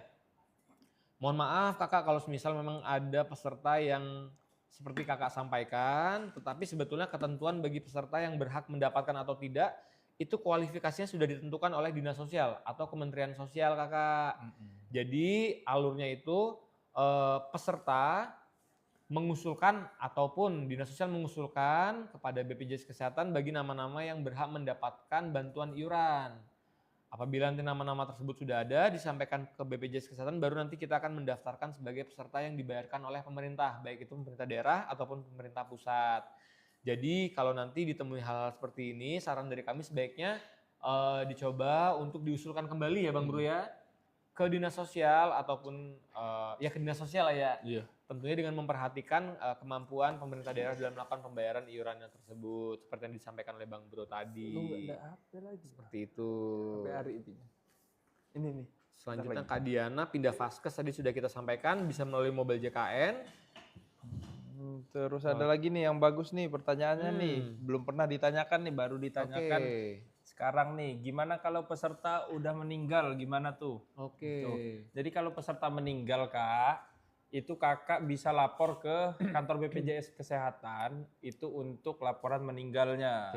A: Mohon maaf kakak kalau misal memang ada peserta yang seperti kakak sampaikan, tetapi sebetulnya ketentuan bagi peserta yang berhak mendapatkan atau tidak, itu kualifikasinya sudah ditentukan oleh Dinas Sosial atau Kementerian Sosial kakak. Jadi alurnya itu peserta mengusulkan ataupun Dinas Sosial mengusulkan kepada BPJS Kesehatan bagi nama-nama yang berhak mendapatkan bantuan iuran. Apabila nanti nama-nama tersebut sudah ada, disampaikan ke BPJS Kesehatan, baru nanti kita akan mendaftarkan sebagai peserta yang dibayarkan oleh pemerintah, baik itu pemerintah daerah ataupun pemerintah pusat. Jadi kalau nanti ditemui hal-hal seperti ini, saran dari kami sebaiknya dicoba untuk diusulkan kembali ya Bang Bro ya, ke Dinas Sosial ataupun ya ke Dinas Sosial lah ya. Iya. Tentunya dengan memperhatikan kemampuan pemerintah daerah dalam melakukan pembayaran iurannya tersebut, seperti yang disampaikan oleh Bang Bro tadi.
B: Nggak ada apa lagi.
A: Seperti itu.
B: Sampai hari ini nih.
A: Selanjutnya Kak Diana pindah Vaskes tadi sudah kita sampaikan, bisa melalui Mobile JKN.
B: Terus ada lagi nih yang bagus nih pertanyaannya nih, belum pernah ditanyakan nih, baru ditanyakan. Sekarang nih, gimana kalau peserta udah meninggal, gimana tuh? Tuh. Jadi kalau peserta meninggal Kak, itu kakak bisa lapor ke kantor BPJS Kesehatan itu untuk laporan meninggalnya.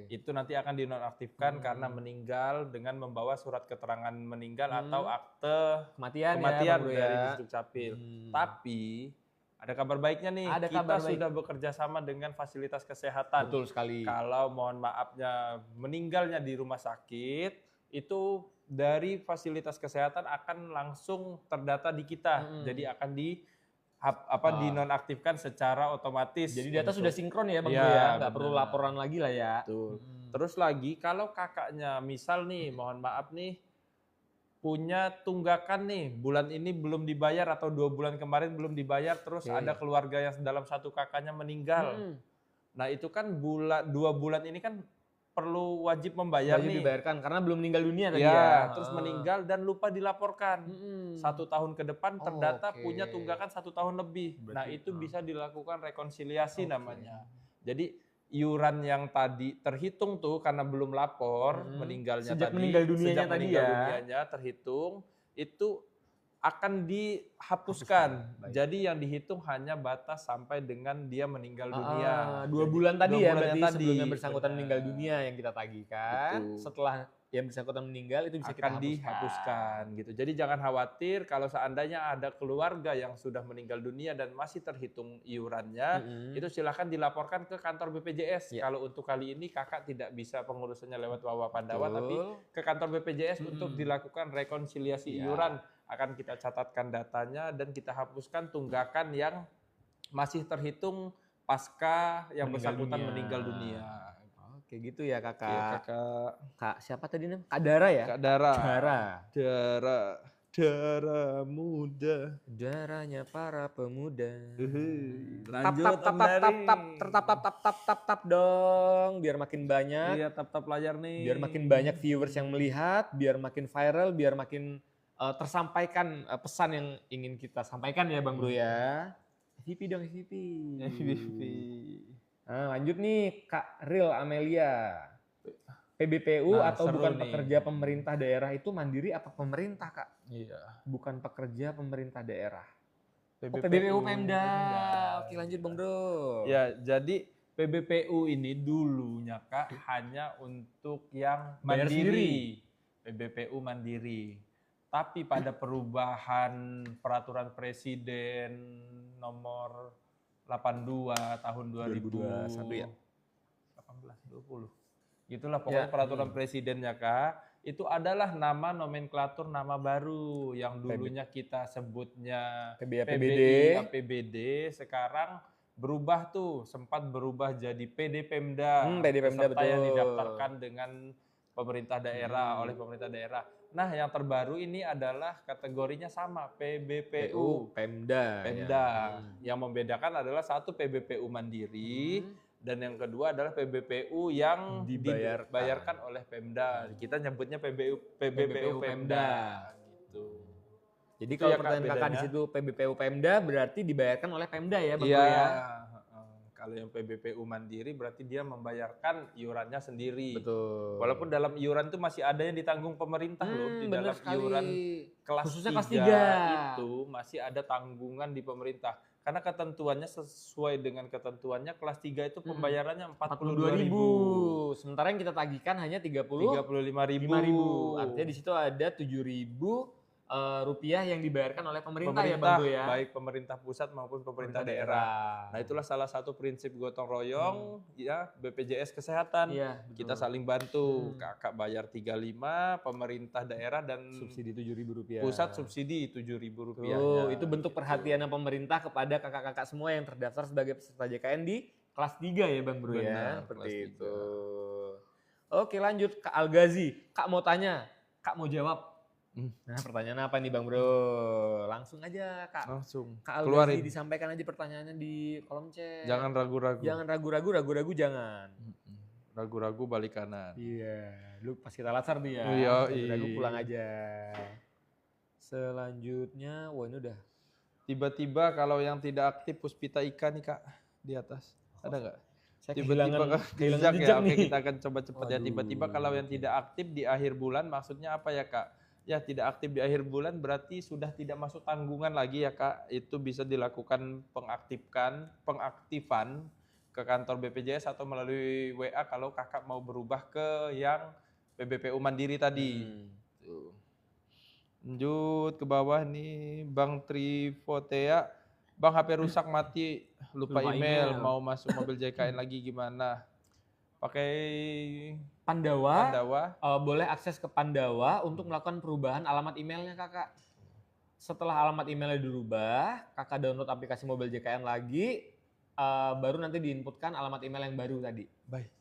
B: Itu nanti akan dinonaktifkan karena meninggal dengan membawa surat keterangan meninggal atau akte kematian ya, dari Disduk Capil. Tapi ada kabar baiknya nih, kita sudah bekerja sama dengan fasilitas kesehatan.
A: Betul sekali.
B: Kalau mohon maafnya meninggalnya di rumah sakit, itu dari fasilitas kesehatan akan langsung terdata di kita. Jadi akan dinonaktifkan secara otomatis.
A: Jadi data sudah sinkron ya Bang ya, nggak perlu laporan lagi lah ya.
B: Terus lagi kalau kakaknya misal nih, mohon maaf nih, punya tunggakan nih, bulan ini belum dibayar atau 2 bulan kemarin belum dibayar, terus ada keluarga yang dalam satu kakaknya meninggal. Nah itu kan 2 bulan ini kan perlu wajib membayar nih.
A: Dibayarkan karena belum meninggal dunia tadi
B: ya. Terus meninggal dan lupa dilaporkan. 1 tahun ke depan terdata punya tunggakan 1 tahun lebih. Nah itu bisa dilakukan rekonsiliasi namanya. Jadi iuran yang tadi terhitung tuh karena belum lapor meninggalnya
A: sejak
B: tadi.
A: Meninggal dunianya
B: sejak
A: tadi
B: meninggal
A: ya.
B: dunianya terhitung itu akan dihapuskan. Jadi yang dihitung hanya batas sampai dengan dia meninggal dunia.
A: 2 bulan tadi ya, berarti
B: tadi.
A: sebelum yang bersangkutan meninggal dunia yang kita tagihkan. Setelah yang bersangkutan meninggal itu bisa kita
B: dihapuskan gitu. Jadi jangan khawatir kalau seandainya ada keluarga yang sudah meninggal dunia dan masih terhitung iurannya, itu silahkan dilaporkan ke kantor BPJS. Kalau untuk kali ini kakak tidak bisa pengurusannya lewat Wawa Pandawa, tapi ke kantor BPJS untuk dilakukan rekonsiliasi iuran. Akan kita catatkan datanya dan kita hapuskan tunggakan yang masih terhitung pasca yang bersangkutan meninggal dunia.
A: Oke gitu ya kakak.
B: Ya, kakak.
A: Kak siapa tadi namanya? Kak Dara ya?
B: Kak Dara.
A: Dara muda. Darahnya para pemuda.
B: Lanjut
A: tap dong biar makin banyak.
B: Iya tap layar nih.
A: Biar makin banyak viewers yang melihat, biar makin viral, biar makin tersampaikan pesan yang ingin kita sampaikan ya Bang Bro ya. FVP dong FVP. Nah, lanjut nih Kak Ril Amelia. PBPU atau bukan pekerja pemerintah daerah itu mandiri apa pemerintah Kak?
B: Iya.
A: Bukan pekerja pemerintah daerah. PBPU Pemda. Oke lanjut Bang Bro.
B: Ya jadi PBPU ini dulunya Kak hanya untuk yang mandiri. PBPU mandiri. Tapi pada perubahan peraturan presiden nomor 82 tahun 2021 ya. 18 20. Gitulah pokoknya peraturan presidennya Kak. Itu adalah nama nomenklatur nama baru yang dulunya kita sebutnya PBI APBD, sekarang berubah tuh, sempat berubah jadi PD Pemda.
A: PD Pemda
B: peserta
A: betul.
B: yang didaftarkan dengan pemerintah daerah, oleh pemerintah daerah. Nah, yang terbaru ini adalah kategorinya sama, PBPU.
A: Pemda.
B: Yang membedakan adalah satu PBPU mandiri, dan yang kedua adalah PBPU yang dibayarkan oleh Pemda. Kita nyebutnya PBPU Pemda. Gitu.
A: Jadi kalau pertanyaan kakak di situ PBPU Pemda berarti dibayarkan oleh Pemda ya, Bang Bro ya?
B: Kalau yang PBPU mandiri berarti dia membayarkan iurannya sendiri.
A: Betul.
B: Walaupun dalam iuran itu masih ada yang ditanggung pemerintah loh. Di dalam iuran kelas 3 itu masih ada tanggungan di pemerintah. Karena ketentuannya sesuai dengan ketentuannya kelas 3 itu pembayarannya 42.000.
A: Sementara yang kita tagihkan hanya
B: 35.000.
A: Artinya di situ ada 7.000 rupiah yang dibayarkan oleh pemerintah ya Bang Bro ya?
B: Baik pemerintah pusat maupun pemerintah daerah. Nah itulah salah satu prinsip gotong royong ya BPJS Kesehatan. Kita saling bantu. Kakak bayar 35, pemerintah daerah dan
A: subsidi 7.000 rupiah.
B: Pusat subsidi 7.000 rupiah.
A: Itu bentuk perhatian pemerintah kepada kakak-kakak semua yang terdaftar sebagai peserta JKN di kelas 3 ya Bang Bro ya? Seperti itu. Oke lanjut Kak Algazi. Kak mau tanya, Kak mau jawab. Nah pertanyaan apa nih Bang Bro? Langsung aja Kak.
B: Langsung.
A: Kak Algazi disampaikan aja pertanyaannya di kolom chat.
B: Jangan ragu-ragu.
A: Jangan ragu-ragu jangan.
B: Ragu-ragu balik kanan.
A: Iya, lu pas kita latsar nih ya. Ragu pulang aja. Selanjutnya, wah ini udah.
B: Tiba-tiba kalau yang tidak aktif Puspita Ika nih Kak di atas. Ada nggak?
A: Tiba-tiba
B: kehilangan jejak ya. Oke kita akan coba cepat ya. Tiba-tiba kalau yang tidak aktif di akhir bulan maksudnya apa ya Kak? Ya tidak aktif di akhir bulan berarti sudah tidak masuk tanggungan lagi ya Kak. Itu bisa dilakukan pengaktifan ke kantor BPJS atau melalui WA kalau kakak mau berubah ke yang PBPU Mandiri tadi. Lanjut ke bawah nih Bang Trifotea. Bang HP rusak mati, lupa email, mau masuk mobil JKN lagi gimana? Pakai
A: Pandawa. Boleh akses ke Pandawa untuk melakukan perubahan alamat emailnya kakak. Setelah alamat emailnya dirubah, kakak download aplikasi mobil JKN lagi, baru nanti diinputkan alamat email yang baru tadi.
B: Baik.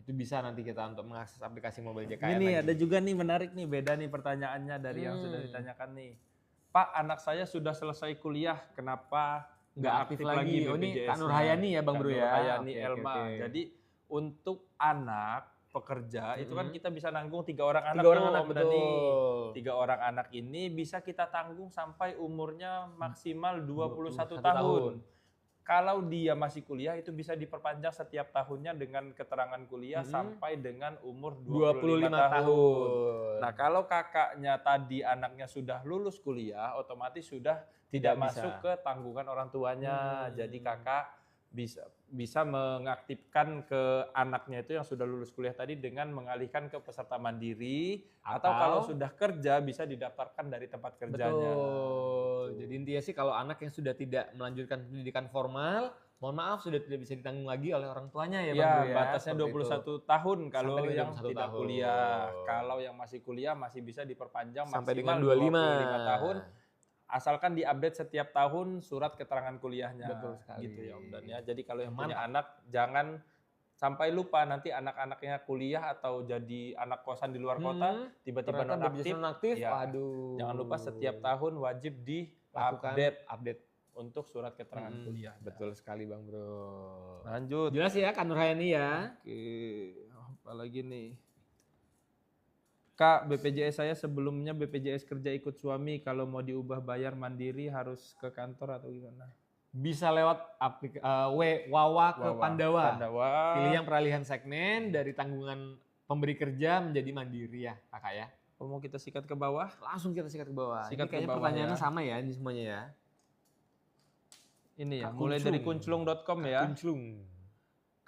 A: Itu bisa nanti kita untuk mengakses aplikasi mobil JKN
B: ini lagi. Ada juga nih menarik nih, beda nih pertanyaannya dari yang sudah ditanyakan nih. Pak, anak saya sudah selesai kuliah, kenapa nggak aktif lagi BPJS?
A: Ini Kak Nurhayani ya Bang Bro ya?
B: Nurhayani Elma. Jadi untuk anak pekerja itu kan kita bisa nanggung 3 orang anak.
A: 3 orang anak betul.
B: 3 orang anak ini bisa kita tanggung sampai umurnya maksimal 21 tahun. Kalau dia masih kuliah itu bisa diperpanjang setiap tahunnya dengan keterangan kuliah sampai dengan umur 25 tahun. Nah kalau kakaknya tadi anaknya sudah lulus kuliah otomatis sudah tidak masuk ke tanggungan orang tuanya. Jadi kakak bisa mengaktifkan ke anaknya itu yang sudah lulus kuliah tadi dengan mengalihkan ke peserta mandiri atau kalau sudah kerja bisa didaftarkan dari tempat kerjanya.
A: Betul. Jadi intinya sih kalau anak yang sudah tidak melanjutkan pendidikan formal, mohon maaf sudah tidak bisa ditanggung lagi oleh orang tuanya ya Bang Bro ya.
B: Batasnya 21 tahun kalau yang tidak kuliah. Kalau yang masih kuliah masih bisa diperpanjang
A: sampai
B: maksimal
A: dengan
B: 25 tahun. Asalkan diupdate setiap tahun surat keterangan kuliahnya.
A: Betul sekali.
B: Gitu ya Om Dan ya. Jadi kalau yang punya anak jangan sampai lupa nanti anak-anaknya kuliah atau jadi anak kosan di luar kota tiba-tiba nonaktif. Ya, jangan lupa setiap tahun wajib update untuk surat keterangan kuliah.
A: Betul sekali Bang Bro.
B: Lanjut.
A: Jelas ya Kak Nurhayani ya.
B: Oke, apalagi nih. Kak, BPJS saya sebelumnya BPJS kerja ikut suami, kalau mau diubah bayar mandiri harus ke kantor atau gimana?
A: Bisa lewat Wawa ke Pandawa. Pilih yang peralihan segmen dari tanggungan pemberi kerja menjadi mandiri ya kakak ya.
B: Mau kita sikat ke bawah?
A: Langsung kita sikat ke bawah.
B: Sikat
A: ini kayaknya
B: ke bawah
A: pertanyaannya sama ya ini semuanya ya.
B: Ini ya, mulai dari kunclung.com ya.
A: Kunclung.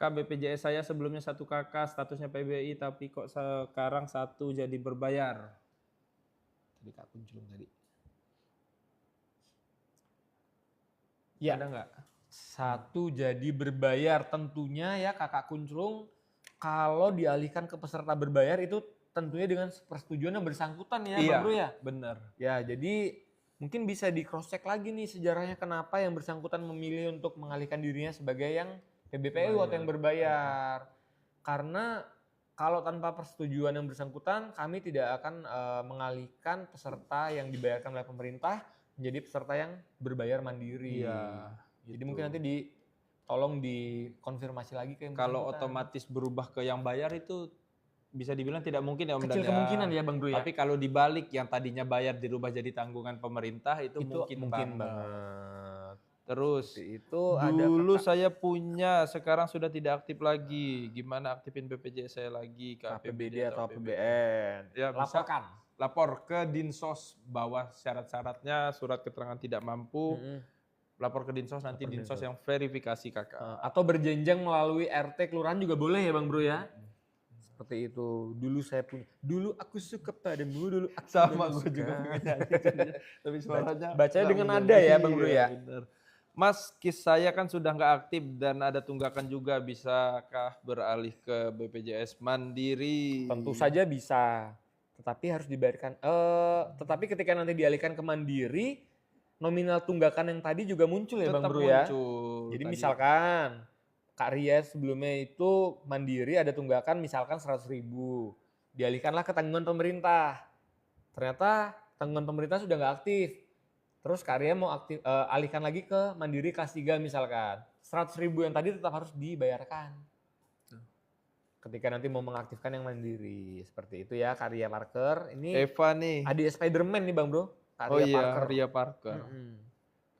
B: Kak, BPJS saya sebelumnya 1 kakak, statusnya PBI, tapi kok sekarang 1 jadi berbayar?
A: Tadi Kak Kunclung tadi. Ya.
B: Ada nggak?
A: 1 jadi berbayar tentunya ya Kakak Kunclung. kalau dialihkan ke peserta berbayar itu tentunya dengan persetujuan yang bersangkutan ya,
B: Iya,
A: Bang Bro ya.
B: benar.
A: Ya, jadi mungkin bisa di cross check lagi nih sejarahnya kenapa yang bersangkutan memilih untuk mengalihkan dirinya sebagai yang PBPU atau yang berbayar. Karena kalau tanpa persetujuan yang bersangkutan, kami tidak akan mengalihkan peserta yang dibayarkan oleh pemerintah menjadi peserta yang berbayar mandiri.
B: Iya.
A: Jadi
B: Gitu.
A: mungkin nanti tolong dikonfirmasi lagi ke yang
B: Kalau
A: bersangkutan.
B: otomatis berubah ke yang bayar itu bisa dibilang tidak mungkin ya Om
A: Kecil
B: Dan
A: kemungkinan ya Bang Bro ya.
B: Tapi kalau dibalik yang tadinya bayar dirubah jadi tanggungan pemerintah itu mungkin
A: banget.
B: Terus
A: Itu
B: dulu saya punya, sekarang sudah tidak aktif lagi. Gimana aktifin BPJS saya lagi?
A: KPBD atau APBN.
B: Ya, bisa
A: Laporkan.
B: lapor ke Dinsos, bawah syarat-syaratnya surat keterangan tidak mampu. Lapor ke Dinsos, nanti Dinsos yang verifikasi kakak.
A: Atau berjenjang melalui RT kelurahan juga boleh ya Bang Bro ya. Seperti itu. Dulu saya punya. Dulu aku suka padamu, dulu aku
B: Sama gue juga punya. Tapi suaranya
A: bacanya dengan nada ya Bang Bro ya.
B: Bener. Mas, KIS saya kan sudah nggak aktif dan ada tunggakan juga, bisakah beralih ke BPJS Mandiri?
A: Tentu saja bisa. Tetapi harus dibayarkan. Tetapi ketika nanti dialihkan ke Mandiri, nominal tunggakan yang tadi juga muncul ya Bang Bro ya. Jadi tadi, misalkan Kak Ria sebelumnya itu mandiri ada tunggakan misalkan 100.000. Dialihkanlah ke tanggungan pemerintah. Ternyata tanggungan pemerintah sudah nggak aktif. Terus Kak Ria mau alihkan lagi ke mandiri kelas 3 misalkan. 100.000 yang tadi tetap harus dibayarkan. Ketika nanti mau mengaktifkan yang mandiri. Seperti itu ya Kak Ria Parker. Ini
B: Eva nih.
A: Adik Spiderman nih Bang Bro.
B: Kak Ria Parker. Ria Parker.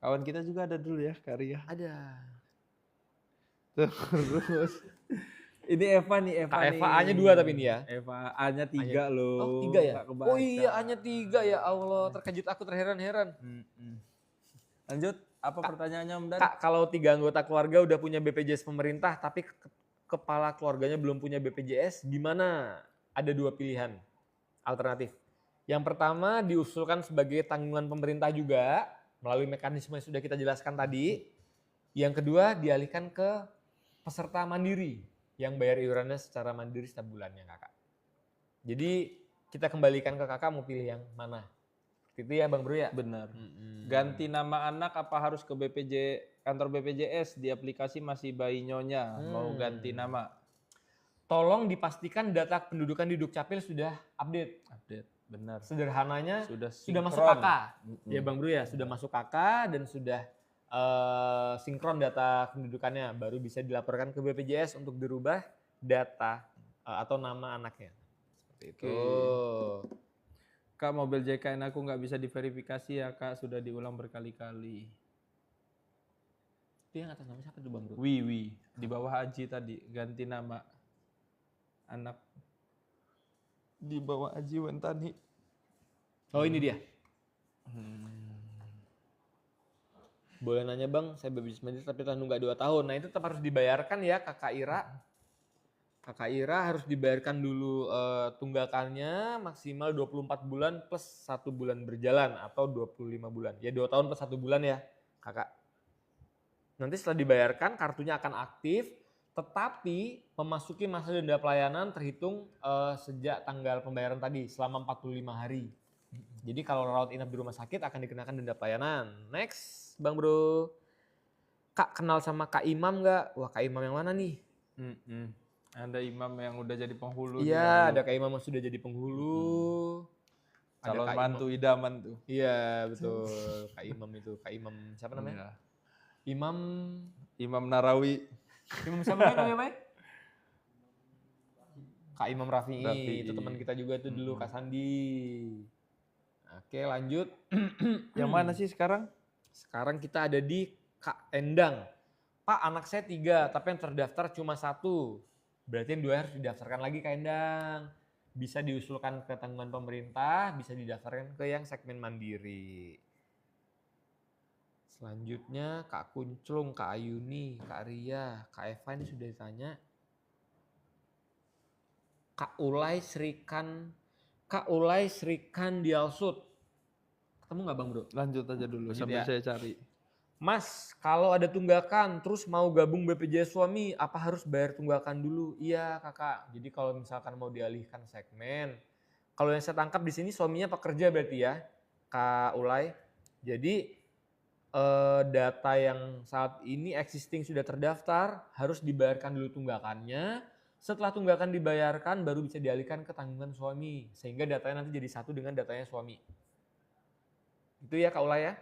B: Kawan kita juga ada dulu ya Kak Ria.
A: Ada.
B: Terus ini Eva nih,
A: Eva A-nya 2 tapi ini ya.
B: Eva A-nya 3 loh.
A: Oh 3 ya? Oh iya A-nya 3 ya Allah, terkejut aku terheran-heran.
B: Lanjut, apa pertanyaannya Om Dan?
A: Kak, kalau 3 anggota keluarga udah punya BPJS pemerintah tapi kepala keluarganya belum punya BPJS, gimana? Ada 2 pilihan alternatif. Yang pertama diusulkan sebagai tanggungan pemerintah juga melalui mekanisme yang sudah kita jelaskan tadi. Yang kedua dialihkan ke peserta mandiri yang bayar iurannya secara mandiri setiap bulannya kakak. Jadi kita kembalikan ke kakak mau pilih yang mana. Itu ya Bang Bro ya?
B: Benar. Ganti nama anak apa harus ke kantor BPJS, di aplikasi masih bayi nyonya, mau ganti nama.
A: Tolong dipastikan data kependudukan di Dukcapil sudah update.
B: Benar.
A: Sederhananya sudah masuk KK. Ya Bang Bro ya, sudah masuk KK dan sudah sinkron data kependudukannya, baru bisa dilaporkan ke BPJS untuk dirubah data atau nama anaknya. Seperti itu.
B: Kak, mobil JKN aku nggak bisa diverifikasi ya Kak, sudah diulang berkali-kali.
A: Itu yang atas nama siapa tuh Bang Bro?
B: Wiwi, di bawah Aji tadi, ganti nama anak. Di bawah Aji Wentani.
A: Oh ini dia. Boleh nanya Bang, saya BPJS Mandiri tapi telah nunggak 2 tahun. Nah itu tetap harus dibayarkan ya Kakak Ira. Kakak Ira harus dibayarkan dulu tunggakannya maksimal 24 bulan plus 1 bulan berjalan atau 25 bulan. Ya 2 tahun plus 1 bulan ya Kakak. Nanti setelah dibayarkan kartunya akan aktif, tetapi memasuki masa denda pelayanan terhitung sejak tanggal pembayaran tadi selama 45 hari. Jadi kalau rawat inap di rumah sakit akan dikenakan denda pelayanan. Next Bang Bro. Kak kenal sama Kak Imam nggak? Wah Kak Imam yang mana nih?
B: Ada imam yang udah jadi penghulu.
A: Iya, ada Kak Imam yang sudah jadi penghulu.
B: Calon mantu idaman tuh.
A: Iya, betul. Kak Imam itu, Kak Imam siapa namanya?
B: Imam Narawi.
A: Imam siapa namanya, Pak? Kak Imam Rafi'i, itu teman kita juga tuh dulu, Kak Sandi. Oke, lanjut.
B: Yang mana sih sekarang?
A: Sekarang kita ada di Kak Endang. Pak, anak saya 3, tapi yang terdaftar cuma 1. Berarti yang 2 harus didaftarkan lagi Kak Endang. Bisa diusulkan ke tanggungan pemerintah, bisa didaftarkan ke yang segmen mandiri. Selanjutnya Kak Kunclung, Kak Ayuni, Kak Ria, Kak Eva ini sudah ditanya. Kak Ulay Srikan Dialsut. Ketemu nggak Bang Bro?
B: Lanjut aja dulu sambil saya cari.
A: Mas, kalau ada tunggakan terus mau gabung BPJS suami, apa harus bayar tunggakan dulu? Iya kakak, jadi kalau misalkan mau dialihkan segmen, kalau yang saya tangkap di sini suaminya pekerja berarti ya, Kak Ulay. Jadi data yang saat ini existing sudah terdaftar, harus dibayarkan dulu tunggakannya. Setelah tunggakan dibayarkan, baru bisa dialihkan ke tanggungan suami, sehingga datanya nanti jadi satu dengan datanya suami. Itu ya Kak Ulay ya.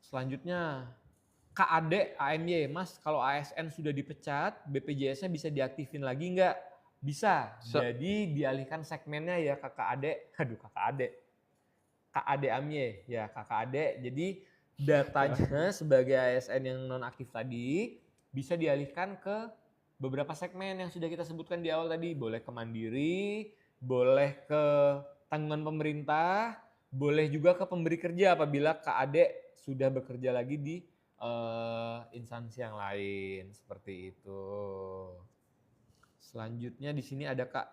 A: Selanjutnya, KAD AMY, Mas kalau ASN sudah dipecat, BPJS-nya bisa diaktifin lagi nggak? Bisa, jadi dialihkan segmennya ya ke KAD, KAD AMY ya KAD, jadi datanya sebagai ASN yang nonaktif tadi bisa dialihkan ke beberapa segmen yang sudah kita sebutkan di awal tadi, boleh ke Mandiri, boleh ke tanggungan pemerintah, boleh juga ke pemberi kerja apabila KAD sudah bekerja lagi di instansi yang lain, seperti itu. Selanjutnya di sini ada Kak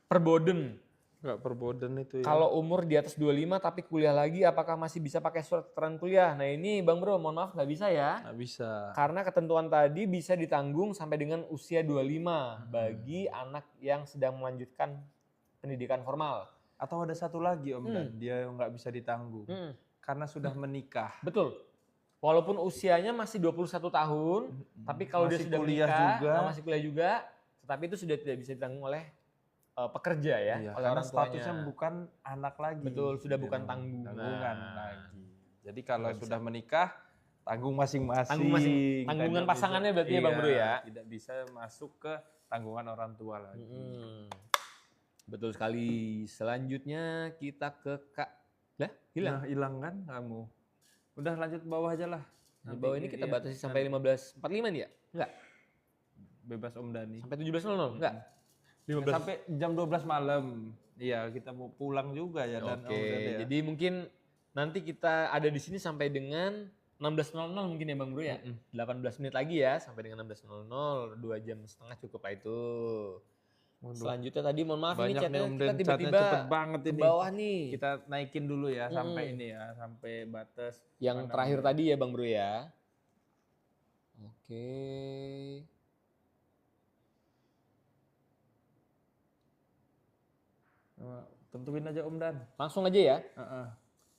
A: Perboden.
B: Enggak perboden itu ya.
A: Kalau umur di atas 25 tapi kuliah lagi, apakah masih bisa pakai surat keterangan kuliah? Nah ini Bang Bro, mohon maaf nggak bisa ya.
B: Nggak bisa.
A: Karena ketentuan tadi bisa ditanggung sampai dengan usia 25 bagi anak yang sedang melanjutkan pendidikan formal.
B: Atau ada satu lagi Om Dan, dia nggak bisa ditanggung. Karena sudah menikah.
A: Betul. Walaupun usianya masih 21 tahun, tapi kalau dia sudah menikah, masih kuliah juga, tetapi itu sudah tidak bisa ditanggung oleh pekerja ya,
B: iya,
A: oleh orang tuanya.
B: Statusnya bukan anak lagi.
A: Betul, sudah bukan tanggungan
B: lagi. Jadi kalau sudah menikah, tanggung masing-masing.
A: Tanggungan pasangannya berarti ya Bang Bro ya.
B: Tidak bisa masuk ke tanggungan orang tua lagi.
A: Betul sekali. Selanjutnya kita ke Kak. Lah, hilang.
B: Nah, hilang kan kamu. Udah lanjut bawah aja lah.
A: Di bawah ini kita batasi sampai 15.45 nih ya? Enggak.
B: Bebas Om Dani.
A: Sampai 17.00? Enggak.
B: 15. Sampai jam 12 malam. Iya, kita mau pulang juga ya.
A: Oke, jadi mungkin nanti kita ada di sini sampai dengan 16.00 mungkin ya Bang Bro ya. 18 menit lagi ya sampai dengan 16.00, 2 jam setengah cukup lah itu. Selanjutnya tadi mohon maaf ini chatnya kita tiba-tiba
B: cepet banget ini.
A: Bawah nih.
B: Kita naikin dulu ya sampai ini ya, sampai batas.
A: Yang terakhir tadi ya Bang Bro ya. Oke.
B: Tentuin aja Om Dan.
A: Langsung aja ya.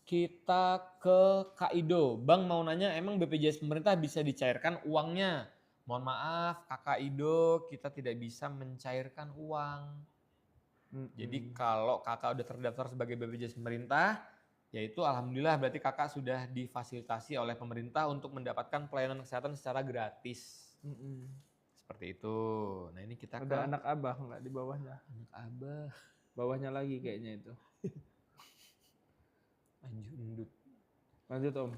A: Kita ke Kak Ido. Bang mau nanya, emang BPJS pemerintah bisa dicairkan uangnya? Mohon maaf Kakak Ido, kita tidak bisa mencairkan uang. Jadi kalau kakak udah terdaftar sebagai BPJS pemerintah, yaitu alhamdulillah berarti kakak sudah difasilitasi oleh pemerintah untuk mendapatkan pelayanan kesehatan secara gratis. Seperti itu. Nah ini kita
B: ada anak abah nggak di bawahnya?
A: Anak abah.
B: Bawahnya lagi kayaknya itu.
A: Ajundut.
B: Lanjut Om.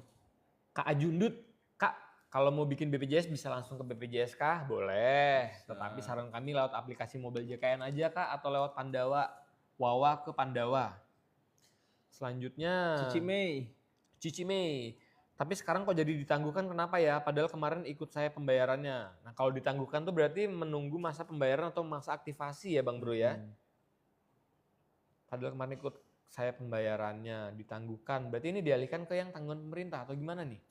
A: Kak Ajundut, Kak kalau mau bikin BPJS bisa langsung ke BPJS kah? Boleh. Tetapi saran kami lewat aplikasi Mobile JKN aja Kak atau lewat Pandawa. Wawa ke Pandawa. Selanjutnya Cici Mei. Tapi sekarang kok jadi ditangguhkan kenapa ya? Padahal kemarin ikut saya pembayarannya. Nah kalau ditangguhkan tuh berarti menunggu masa pembayaran atau masa aktivasi ya Bang Bro ya. Padahal kemarin ikut saya pembayarannya ditangguhkan. Berarti ini dialihkan ke yang tanggungan pemerintah atau gimana nih?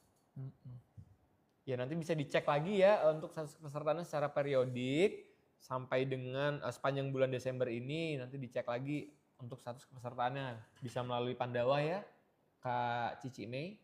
A: Ya nanti bisa dicek lagi ya untuk pesertaannya secara periodik sampai dengan sepanjang bulan Desember ini nanti dicek lagi untuk status kepesertaannya. Bisa melalui Pandawa ya, Kak Cici Mei.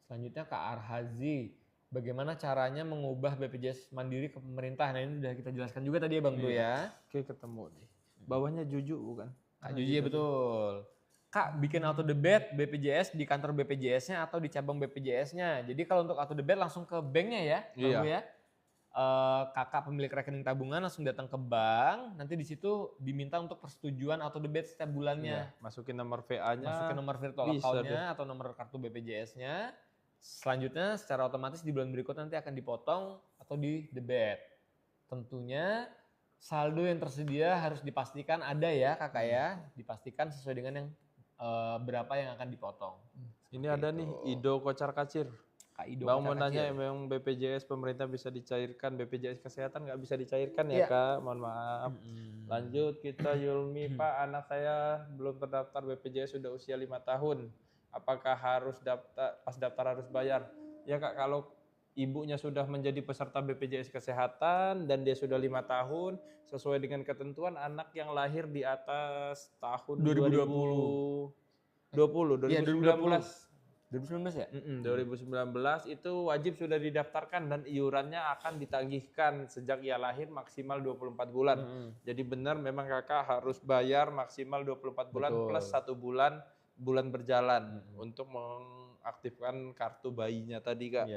A: Selanjutnya Kak Arhazi. Bagaimana caranya mengubah BPJS Mandiri ke pemerintah? Nah ini sudah kita jelaskan juga tadi ya Bang Bro ya.
B: Oke ketemu nih. Bawahnya Juju bukan?
A: Kak Juju ya betul. Kak bikin auto debit BPJS di kantor BPJS-nya atau di cabang BPJS-nya. Jadi kalau untuk auto debit langsung ke banknya ya, Bang ya. Kakak pemilik rekening tabungan langsung datang ke bank, nanti di situ diminta untuk persetujuan auto debit setiap bulannya.
B: Masukin nomor VA-nya,
A: masukin nomor virtual account-nya atau nomor kartu BPJS-nya. Selanjutnya secara otomatis di bulan berikut nanti akan dipotong atau di debit. Tentunya saldo yang tersedia harus dipastikan ada ya kakak ya, dipastikan sesuai dengan yang berapa yang akan dipotong.
B: Ini ada nih Ido Kocar Kacir. Bang mau nanya emang BPJS pemerintah bisa dicairkan, BPJS kesehatan nggak bisa dicairkan ya Kak? Mohon maaf. Lanjut kita Yulmi, Pak anak saya belum terdaftar BPJS sudah usia 5 tahun. apakah harus pas daftar harus bayar? Ya Kak, kalau ibunya sudah menjadi peserta BPJS Kesehatan dan dia sudah 5 tahun, sesuai dengan ketentuan anak yang lahir di atas tahun
A: 2020.
B: 2019
A: 2019 ya?
B: 2019 itu wajib sudah didaftarkan dan iurannya akan ditagihkan sejak ia lahir maksimal 24 bulan. Jadi benar memang kakak harus bayar maksimal 24 bulan plus 1 bulan berjalan untuk mengaktifkan kartu bayinya tadi Kak.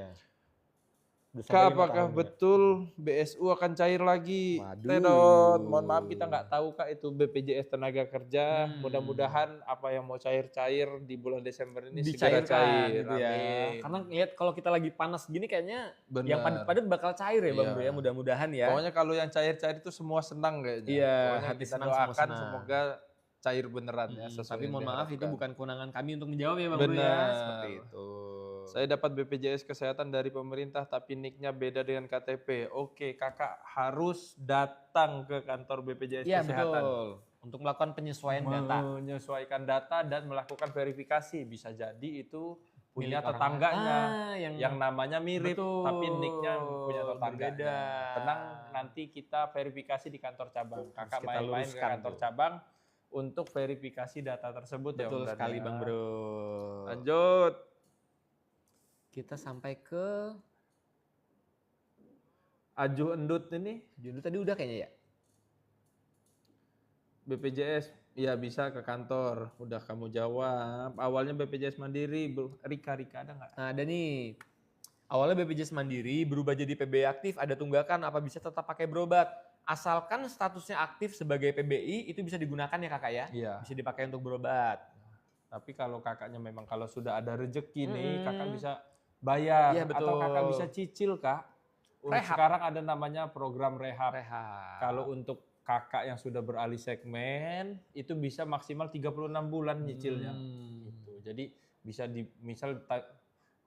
B: Kak, apakah betul BSU akan cair lagi? Tedot, mohon maaf kita nggak tahu Kak itu BPJS Tenaga Kerja. Mudah-mudahan apa yang mau cair-cair di bulan Desember ini segera cair.
A: Gitu ya. Karena lihat kalau kita lagi panas gini kayaknya yang padat-padat bakal cair ya Bang Bro ya, mudah-mudahan ya.
B: Pokoknya kalau yang cair-cair itu semua senang kayaknya.
A: Iya,
B: hati kita doakan semoga cair beneran ya.
A: Tapi mohon maaf itu bukan kewenangan kami untuk menjawab ya Bang Bro ya. Seperti itu.
B: Saya dapat BPJS Kesehatan dari pemerintah tapi NIK-nya beda dengan KTP. Oke, kakak harus datang ke kantor BPJS Kesehatan.
A: Betul. Untuk melakukan penyesuaian data.
B: Menyesuaikan data dan melakukan verifikasi. Bisa jadi itu punya tetangganya yang namanya mirip tapi NIK-nya punya tetangganya. Tenang, nanti kita verifikasi di kantor cabang. Kakak main-main ke kantor cabang untuk verifikasi data tersebut.
A: Betul sekali Bang Bro.
B: Lanjut.
A: Kita sampai ke
B: Ajuh Endut ini.
A: Ajuh Endut tadi udah kayaknya ya.
B: BPJS, ya bisa ke kantor. Udah kamu jawab. Awalnya BPJS Mandiri, Rika ada nggak?
A: Nah ada nih. Awalnya BPJS Mandiri berubah jadi PBI aktif, ada tunggakan apa bisa tetap pakai berobat. Asalkan statusnya aktif sebagai PBI itu bisa digunakan ya kakak ya.
B: Iya.
A: Bisa dipakai untuk berobat.
B: Tapi kalau kakaknya memang kalau sudah ada rezeki nih, kakak bisa bayar atau kakak bisa cicil Kak. Sekarang ada namanya program rehab. Kalau untuk kakak yang sudah beralih segmen itu bisa maksimal 36 bulan nyicilnya. Gitu. Jadi bisa misal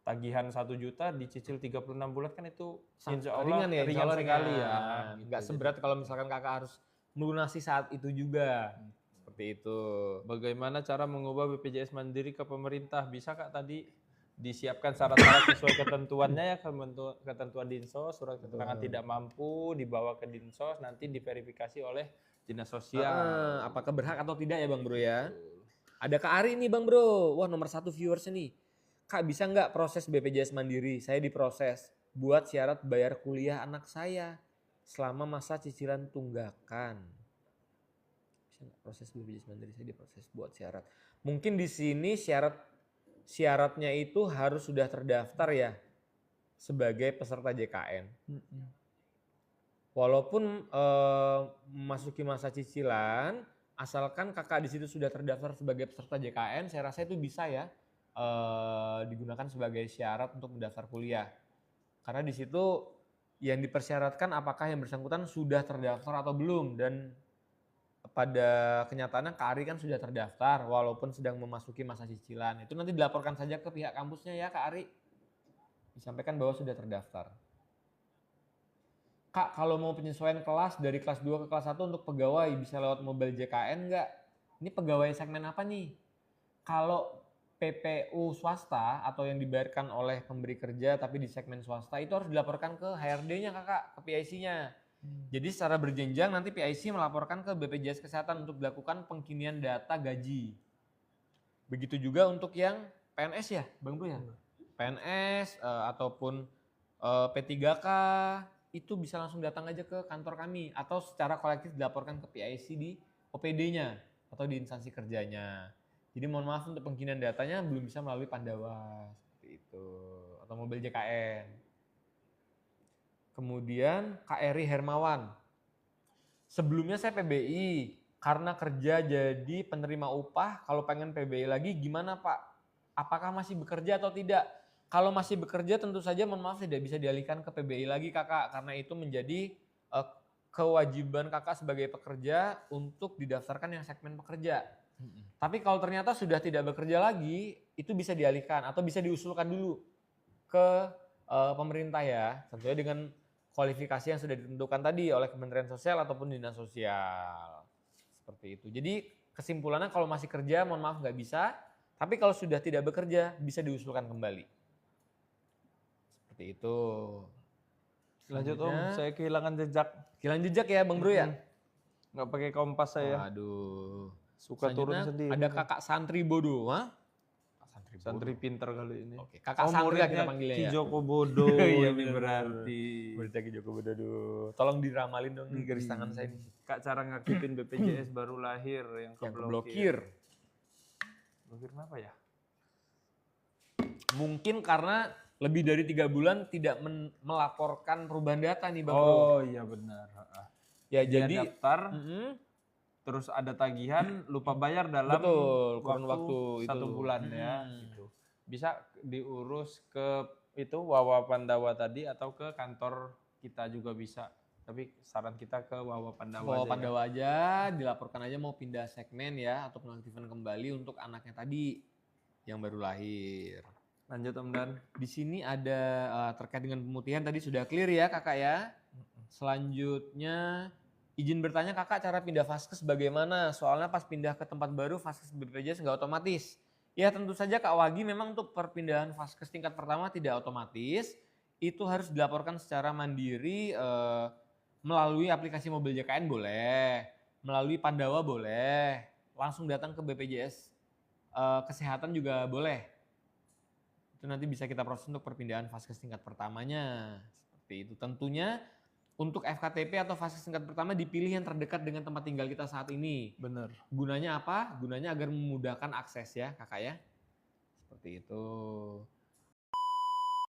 B: tagihan 1 juta dicicil 36 bulan kan itu insya Allah ringan sekali ya.
A: Nggak seberat kalau misalkan kakak harus melunasi saat itu juga. Seperti itu.
B: Bagaimana cara mengubah BPJS Mandiri ke pemerintah? Bisa Kak tadi disiapkan syarat-syarat sesuai ketentuannya ya, ketentuan Dinsos, surat keterangan tidak mampu dibawa ke Dinsos, nanti diverifikasi oleh Dinas Sosial.
A: Apakah berhak atau tidak ya Bang Bro ya? Ada Kak Ari nih Bang Bro, wah nomor 1 viewers nih. Kak bisa nggak proses BPJS Mandiri? Saya diproses buat syarat bayar kuliah anak saya selama masa cicilan tunggakan. Bisa nggak proses BPJS Mandiri? Saya diproses buat syarat. Mungkin di sini syaratnya itu harus sudah terdaftar ya sebagai peserta JKN. Walaupun memasuki masa cicilan, asalkan kakak di situ sudah terdaftar sebagai peserta JKN, saya rasa itu bisa ya digunakan sebagai syarat untuk mendaftar kuliah. Karena di situ yang dipersyaratkan apakah yang bersangkutan sudah terdaftar atau belum, dan pada kenyataannya Kak Ari kan sudah terdaftar walaupun sedang memasuki masa cicilan. Itu nanti dilaporkan saja ke pihak kampusnya ya Kak Ari. Disampaikan bahwa sudah terdaftar. Kak, kalau mau penyesuaian kelas dari kelas 2 ke kelas 1 untuk pegawai bisa lewat mobile JKN nggak? Ini pegawai segmen apa nih? Kalau PPU swasta atau yang dibayarkan oleh pemberi kerja tapi di segmen swasta itu harus dilaporkan ke HRD-nya kakak, ke PIC-nya. Jadi secara berjenjang nanti PIC melaporkan ke BPJS Kesehatan untuk dilakukan pengkinian data gaji. Begitu juga untuk yang PNS ya Bang Bro ya? PNS ataupun P3K itu bisa langsung datang aja ke kantor kami atau secara kolektif dilaporkan ke PIC di OPD-nya atau di instansi kerjanya. Jadi mohon maaf untuk pengkinian datanya belum bisa melalui Pandawa seperti itu atau mobil JKN. Kemudian Kak Eri Hermawan. Sebelumnya saya PBI, karena kerja jadi penerima upah, kalau pengen PBI lagi gimana Pak? Apakah masih bekerja atau tidak? Kalau masih bekerja tentu saja mohon maaf tidak bisa dialihkan ke PBI lagi kakak, karena itu menjadi kewajiban kakak sebagai pekerja untuk didaftarkan yang segmen pekerja. Tapi kalau ternyata sudah tidak bekerja lagi, itu bisa dialihkan atau bisa diusulkan dulu ke pemerintah ya, tentunya dengan kualifikasi yang sudah ditentukan tadi oleh Kementerian Sosial ataupun Dinas Sosial. Seperti itu. Jadi kesimpulannya kalau masih kerja mohon maaf nggak bisa. Tapi kalau sudah tidak bekerja, bisa diusulkan kembali. Seperti itu.
B: Lanjut Om, saya kehilangan jejak.
A: Kehilangan jejak ya Bang Bro ya?
B: Nggak pakai kompas saya.
A: Waduh.
B: Suka turun sendiri.
A: Ada kakak santri bodoh. Hah?
B: Santri pintar kali ini.
A: Oke. Kakak santri lah kita panggilnya
B: Ki
A: ya.
B: Joko Bodo
A: Iya,
B: ini
A: bener.
B: berarti.
A: Muridnya Ki Joko Bodo. Tolong diramalin dong nih garis tangan saya nih.
B: Kak, cara ngaktifin BPJS baru lahir yang
A: Keblokir.
B: Blokir kenapa ya?
A: Mungkin karena lebih dari 3 bulan tidak melaporkan perubahan data nih Bang Bro.
B: Oh iya benar.
A: Ya
B: Dia
A: jadi
B: daftar, terus ada tagihan, lupa bayar dalam
A: betul, kurun waktu
B: 1
A: itu.
B: bulan ya. Gitu. Bisa diurus ke itu Wawa Pandawa tadi atau ke kantor kita juga bisa. Tapi saran kita ke Wawa Pandawa
A: Wawa
B: aja.
A: Pandawa aja, dilaporkan aja mau pindah segmen ya atau pengaktifan kembali untuk anaknya tadi yang baru lahir.
B: Lanjut Om Dan.
A: Di sini ada terkait dengan pemutihan tadi sudah clear ya Kakak ya. Selanjutnya izin bertanya Kakak cara pindah vaskes bagaimana? Soalnya pas pindah ke tempat baru vaskes BPJS nggak otomatis. Ya tentu saja Kak Wagi memang untuk perpindahan vaskes tingkat pertama tidak otomatis. Itu harus dilaporkan secara mandiri melalui aplikasi mobil JKN boleh, melalui Pandawa boleh, langsung datang ke BPJS kesehatan juga boleh. Itu nanti bisa kita proses untuk perpindahan vaskes tingkat pertamanya. Seperti itu. Tentunya untuk FKTP atau vaskes tingkat pertama dipilih yang terdekat dengan tempat tinggal kita saat ini.
B: Bener.
A: Gunanya apa? Gunanya agar memudahkan akses ya Kakak ya. Seperti itu.